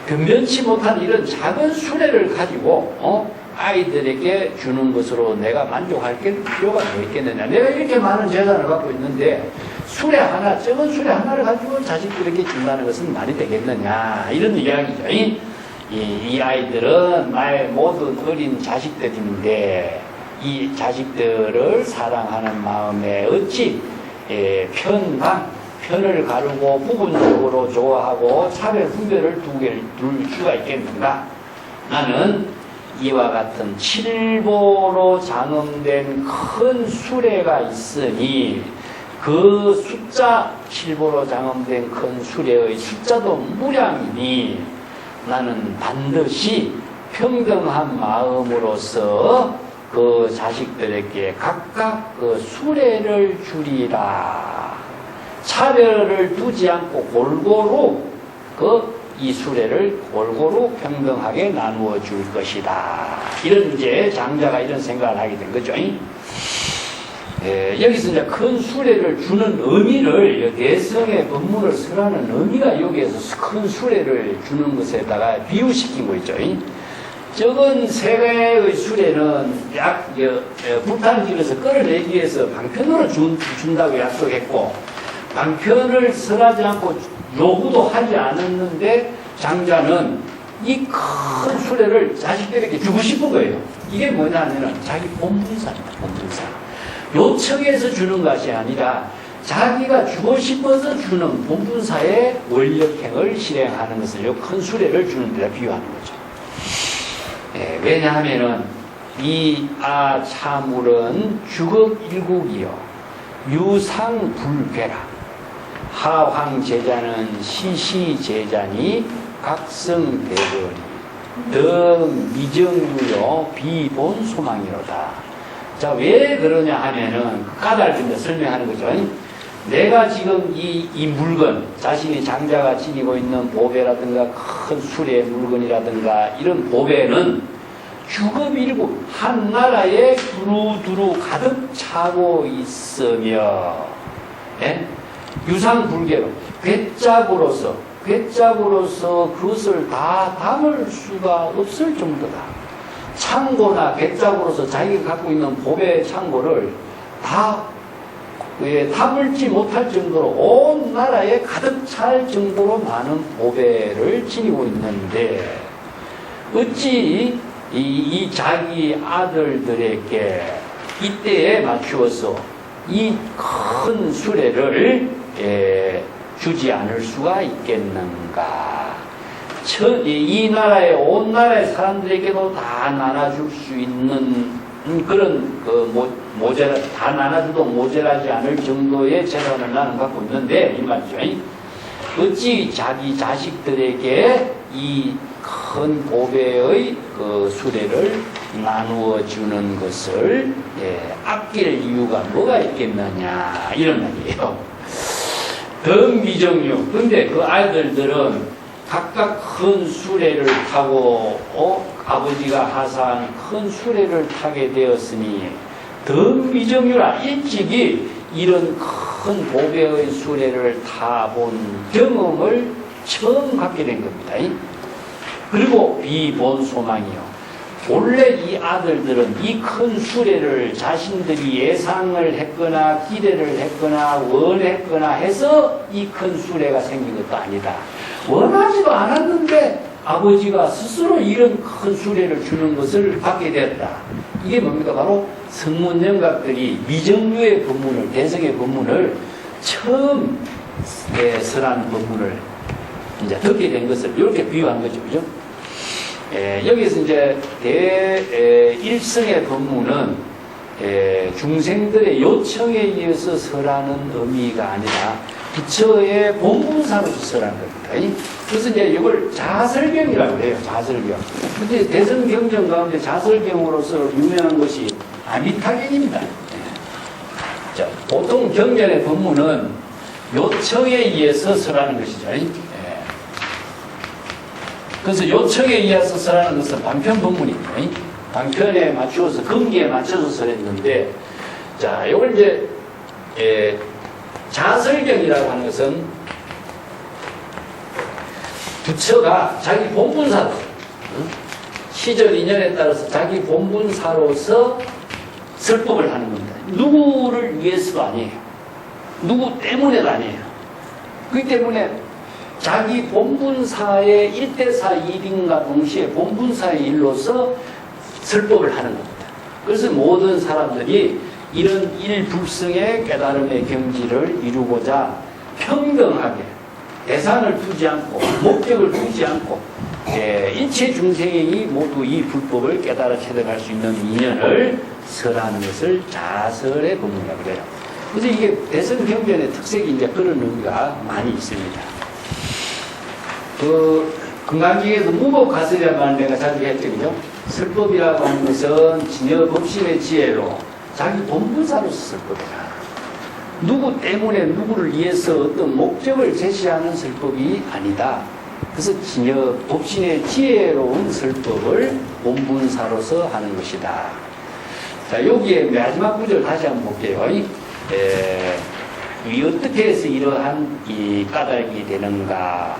변변치 못한 이런 작은 수레를 가지고 아이들에게 주는 것으로 내가 만족할 필요가 뭐 있겠느냐? 내가 이렇게 많은 재산을 갖고 있는데 수레 하나, 적은 수레 하나를 가지고 자식들에게 준다는 것은 말이 되겠느냐? 이런 이야기죠. 이 아이들은 나의 모든 어린 자식들인데 이 자식들을 사랑하는 마음에 어찌 편을 가르고 부분적으로 좋아하고 차별 분별을 둘 수가 있겠는가? 나는 이와 같은 칠보로 장엄된 큰 수레가 있으니 그 숫자, 칠보로 장엄된 큰 수레의 숫자도 무량이니 나는 반드시 평등한 마음으로서 그 자식들에게 각각 그 수레를 주리라. 차별을 두지 않고 골고루 이 수레를 골고루 평등하게 나누어 줄 것이다. 이런 이제 장자가 이런 생각을 하게 된 거죠. 여기서 이제 큰 수레를 주는 의미를 내성의 법문을 설하는 의미가 여기에서 큰 수레를 주는 것에다가 비유시킨 거 있죠. 적은 세 개의 수레는 불탄길에서 끌어내기 위해서 방편으로 준다고 약속했고 방편을 설하지 않고 요구도 하지 않았는데 장자는 이 큰 수레를 자식들에게 주고 싶은 거예요. 이게 뭐냐면 자기 본분사입니다. 본분사. 요청해서 주는 것이 아니라 자기가 주고 싶어서 주는 본분사의 원력행을 실행하는 것을 큰 수레를 주는 데다 비유하는 거죠. 왜냐하면은 이 참물은 주겁일국이요 유상불괴라. 하황제자는 시시제자니 각성대거리 더 미정유요 비본소망이로다. 자, 왜 그러냐 하면은 까닭을 설명하는 거죠. 내가 지금 이 물건, 자신이 장자가 지니고 있는 보배라든가 큰 수레 물건이라든가 이런 보배는 주겁일국 한 나라에 두루두루 가득 차고 있으며 유상불개로 괴짝으로서 그것을 다 담을 수가 없을 정도다. 창고나 괴짝으로서 자기가 갖고 있는 보배 창고를 다 담을지 못할 정도로 온 나라에 가득 찰 정도로 많은 보배를 지니고 있는데 어찌 이 자기 아들들에게 이때에 맞추어서 이 큰 수레를 주지 않을 수가 있겠는가. 이 나라의 온 나라의 사람들에게도 다 나눠줄 수 있는 그런 다 나눠줘도 모자라지 않을 정도의 재산을 나는 갖고 있는데 이 말이죠. 어찌 자기 자식들에게 이 큰 보배의 그 수레를 나누어 주는 것을 아낄 이유가 뭐가 있겠느냐 이런 말이에요. 덤비정유. 근데 그 아이들들은 각각 큰 수레를 타고 아버지가 하사한 큰 수레를 타게 되었으니 덤비정유라. 일찍이 이런 큰 보배의 수레를 타본 경험을 처음 갖게 된 겁니다. 그리고 비본소망이요. 원래 이 아들들은 이 큰 수레를 자신들이 예상을 했거나 기대를 했거나 원했거나 해서 이 큰 수레가 생긴 것도 아니다. 원하지도 않았는데 아버지가 스스로 이런 큰 수레를 주는 것을 받게 되었다. 이게 뭡니까? 바로 성문영각들이 미정유의 법문을, 대성의 법문을 처음 설한 법문을 이제 듣게 된 것을 이렇게 비유한 거죠. 그죠? 여기서 이제 일성의 법문은 중생들의 요청에 의해서 설하는 의미가 아니라 부처의 본문사로서 설하는 겁니다. 그래서 이제 이걸 자설경이라고 해요. 자설경. 근데 대성경전 가운데 자설경으로서 유명한 것이 아미타경입니다. 자, 보통 경전의 법문은 요청에 의해서 설하는 것이죠. 그래서 요청에 의해서 설하는 것은 방편 법문입니다. 방편에 맞추어서 금기에 맞춰서 설했는데, 자, 이걸 이제 자설경이라고 하는 것은 부처가 자기 본분사로 시절 인연에 따라서 자기 본분사로서 설법을 하는 겁니다. 누구를 위해서가 아니에요. 누구 때문에도 아니에요. 그렇기 때문에 자기 본분사의 1대4 일인과 동시에 본분사의 일로서 설법을 하는 겁니다. 그래서 모든 사람들이 이런 일불성의 깨달음의 경지를 이루고자 평등하게 대상을 두지 않고 목적을 두지 않고 일체 중생이 모두 이 불법을 깨달아 체득할 수 있는 인연을 설하는 것을 자설의 법문이라고 그래요. 그래서 이게 대성경전의 특색이 이제 그런 의미가 많이 있습니다. 금강경에서 무법가설이라고 하는 데가 자주 했죠. 그죠? 설법이라고 하는 것은 진여 법신의 지혜로 자기 본분사로서 설법이다. 누구 때문에 누구를 위해서 어떤 목적을 제시하는 설법이 아니다. 그래서 진여 법신의 지혜로운 설법을 본분사로서 하는 것이다. 자, 여기에 마지막 구절 다시 한번 볼게요. 어떻게 해서 이러한 이 까닭이 되는가?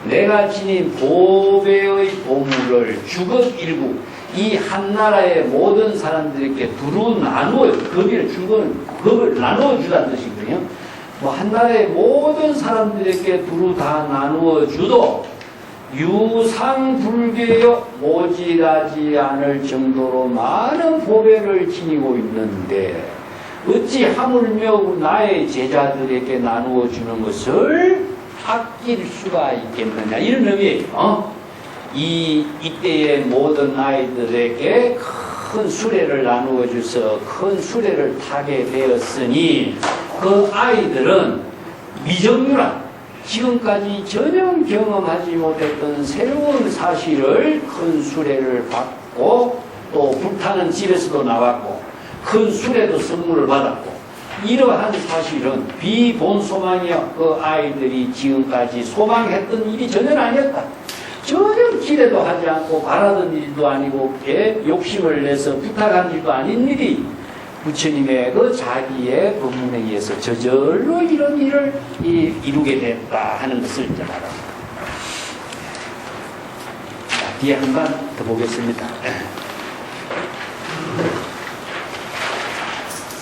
내가 지닌 보배의 보물을 주겁일국 이 한나라의 모든 사람들에게 두루 나누어, 겁을 준 거는 겁을 나누어 주다는 뜻이거든요. 한나라의 모든 사람들에게 두루 다 나누어 주도 유상불교여 모질하지 않을 정도로 많은 보배를 지니고 있는데 어찌 하물며 나의 제자들에게 나누어 주는 것을 아낄 수가 있겠느냐 이런 의미예요. 이때의 모든 아이들에게 큰 수레를 나누어 줘서 큰 수레를 타게 되었으니 그 아이들은 미정유라 지금까지 전혀 경험하지 못했던 새로운 사실을 큰 수레를 받고 또 불타는 집에서도 나왔고 큰 수레도 선물을 받았고 이러한 사실은 비본소망이요. 그 아이들이 지금까지 소망했던 일이 전혀 아니었다. 전혀 기대도 하지 않고 바라던 일도 아니고 욕심을 내서 부탁한 일도 아닌 일이 부처님의 그 자기의 법문에 의해서 저절로 이런 일을 이루게 됐다 하는 것을 이제 말합니다. 자, 뒤에 한 번 더 보겠습니다.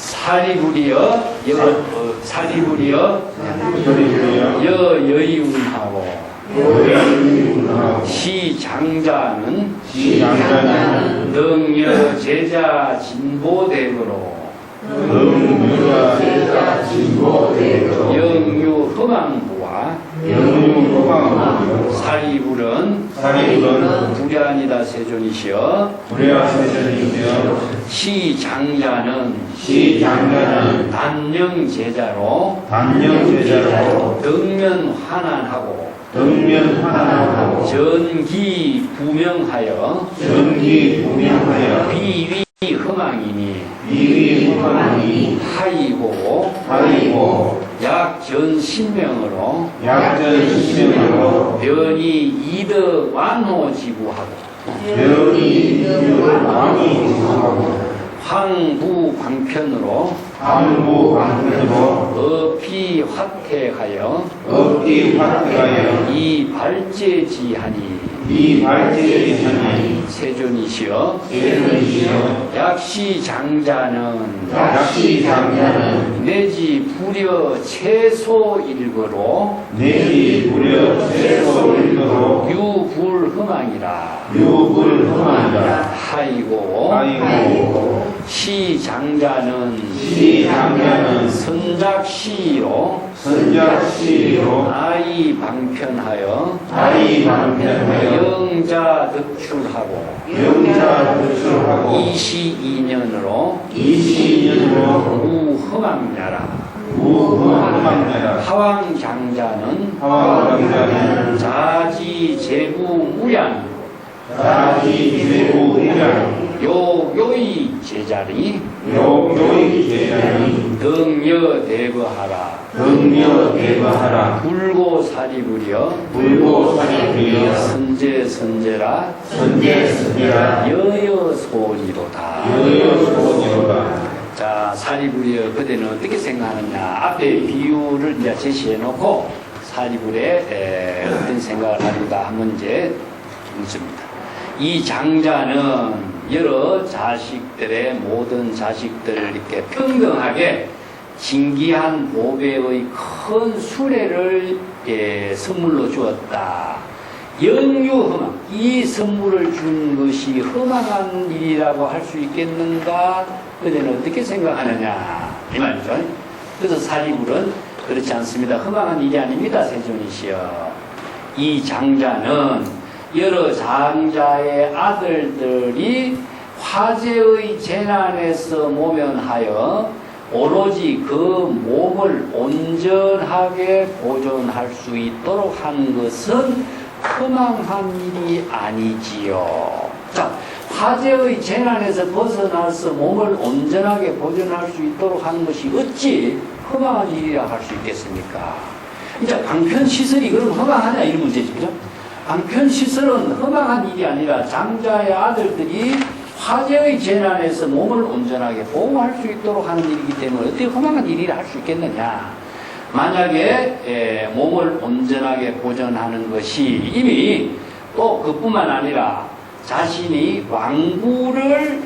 사리부리여 여의운하고 시장자는 능여 제자 진보대거로 영유 흠왕부와 사리불은 불야니다 세존이시여 시장자는 단령 제자로 등면 환한하고 전기 부명하여 비위 흠왕이니 하이고 약전신명으로 변이 이득 완호지구하고 황부 방편으로 업이 화태하여 이 발제지하니 세존이시여 약시장자는 내지 불여 채소일거로 유불흠왕이라 하이고 시장자는 선작시로 아이 방편하여 영자 득출하고 22년으로 우흠왕야라 하왕장자는 자지제구무량 요요이 제자리 등여대거하라 불고사리부려 선제선제라 여여소리로다. 자, 사리부려 그대는 어떻게 생각하느냐. 앞에 비유를 이제 제시해 놓고 사리불에 어떤 생각을 하는가 한번 이제 묻습니다. 이 장자는 여러 자식들의 모든 자식들을 이렇게 평등하게 진기한 보배의 큰 수레를 선물로 주었다. 영유흠왕, 이 선물을 준 것이 흠왕한 일이라고 할 수 있겠는가? 그대는 어떻게 생각하느냐? 이 말이죠. 그래서 사리불은 그렇지 않습니다. 흠왕한 일이 아닙니다. 세존이시여. 이 장자는 여러 장자의 아들들이 화재의 재난에서 모면하여 오로지 그 몸을 온전하게 보존할 수 있도록 한 것은 흠왕한 일이 아니지요. 자, 화재의 재난에서 벗어나서 몸을 온전하게 보존할 수 있도록 하는 것이 어찌 흠왕한 일이라 할 수 있겠습니까? 이제 방편시설이 그럼 흠왕하냐 이런 문제지, 그죠? 방편시설은 흠왕한 일이 아니라 장자의 아들들이 화재의 재난에서 몸을 온전하게 보호할 수 있도록 하는 일이기 때문에 어떻게 흠왕한 일이라 할 수 있겠느냐. 만약에 몸을 온전하게 보존하는 것이 이미 또 그뿐만 아니라 자신이 왕구를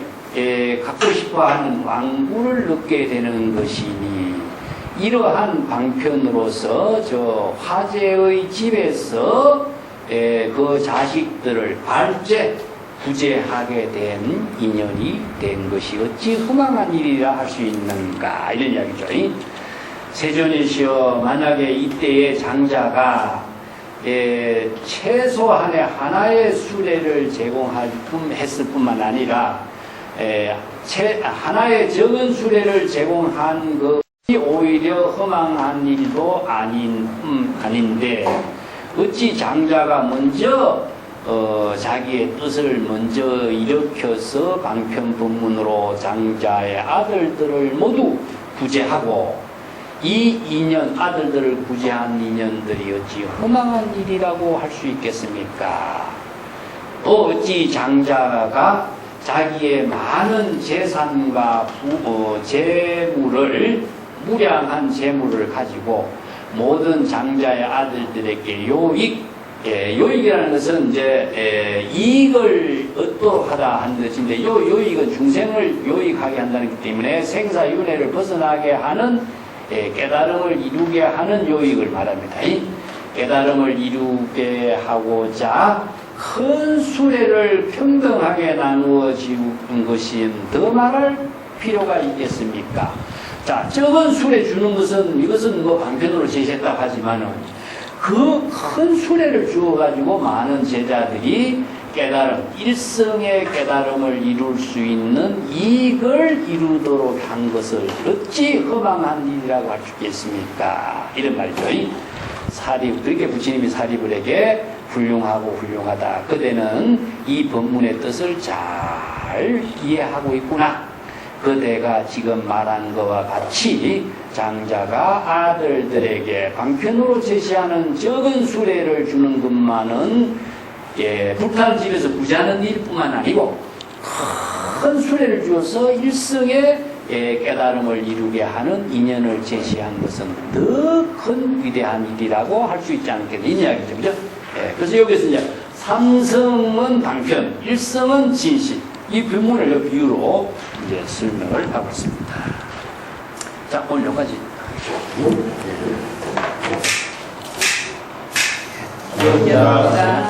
갖고 싶어하는 왕구를 얻게 되는 것이니 이러한 방편으로서 저 화재의 집에서 그 자식들을 발제 구제하게 된 인연이 된 것이 어찌 흠왕한 일이라 할 수 있는가 이런 이야기죠. 세존이시여, 만약에 이때의 장자가 최소한의 하나의 수레를 제공했을 뿐만 아니라 하나의 적은 수레를 제공한 것이 오히려 허망한 일도 아닌데 어찌 장자가 먼저 자기의 뜻을 먼저 일으켜서 방편법문으로 장자의 아들들을 모두 구제하고 이 인연, 아들들을 구제한 인연들이 어찌 허망한 일이라고 할 수 있겠습니까? 또 어찌 장자가 자기의 많은 재산과 재물을, 무량한 재물을 가지고 모든 장자의 아들들에게 요익이라는 것은 이제 이익을 얻도록 하다 한 뜻인데, 요익은 중생을 요익하게 한다는 것 때문에 생사윤회를 벗어나게 하는 깨달음을 이루게 하는 요익을 말합니다. 깨달음을 이루게 하고자 큰 수레를 평등하게 나누어 지은 것이 더 말할 필요가 있겠습니까? 자, 적은 수레 주는 것은 이것은 뭐 방편으로 제시했다 하지만은 그 큰 수레를 주어가지고 많은 제자들이 깨달음, 일성의 깨달음을 이룰 수 있는 이익을 이루도록 한 것을 어찌 허망한 일이라고 할 수 있겠습니까? 이런 말이죠. 그렇게 부처님이 사리불에게 훌륭하다. 그대는 이 법문의 뜻을 잘 이해하고 있구나. 그대가 지금 말한 것과 같이 장자가 아들들에게 방편으로 제시하는 적은 수레를 주는 것만은 불타는 집에서 부자는 일뿐만 아니고 큰 수레를 주어서 일성의 깨달음을 이루게 하는 인연을 제시한 것은 더 큰 위대한 일이라고 할 수 있지 않겠냐 이 이야기죠. 그죠? 그래서 여기서 이제 삼성은 방편, 일성은 진실. 이 본문을 비유로 이제 설명을 하고 있습니다. 자, 오늘 여기까지. 여기까지.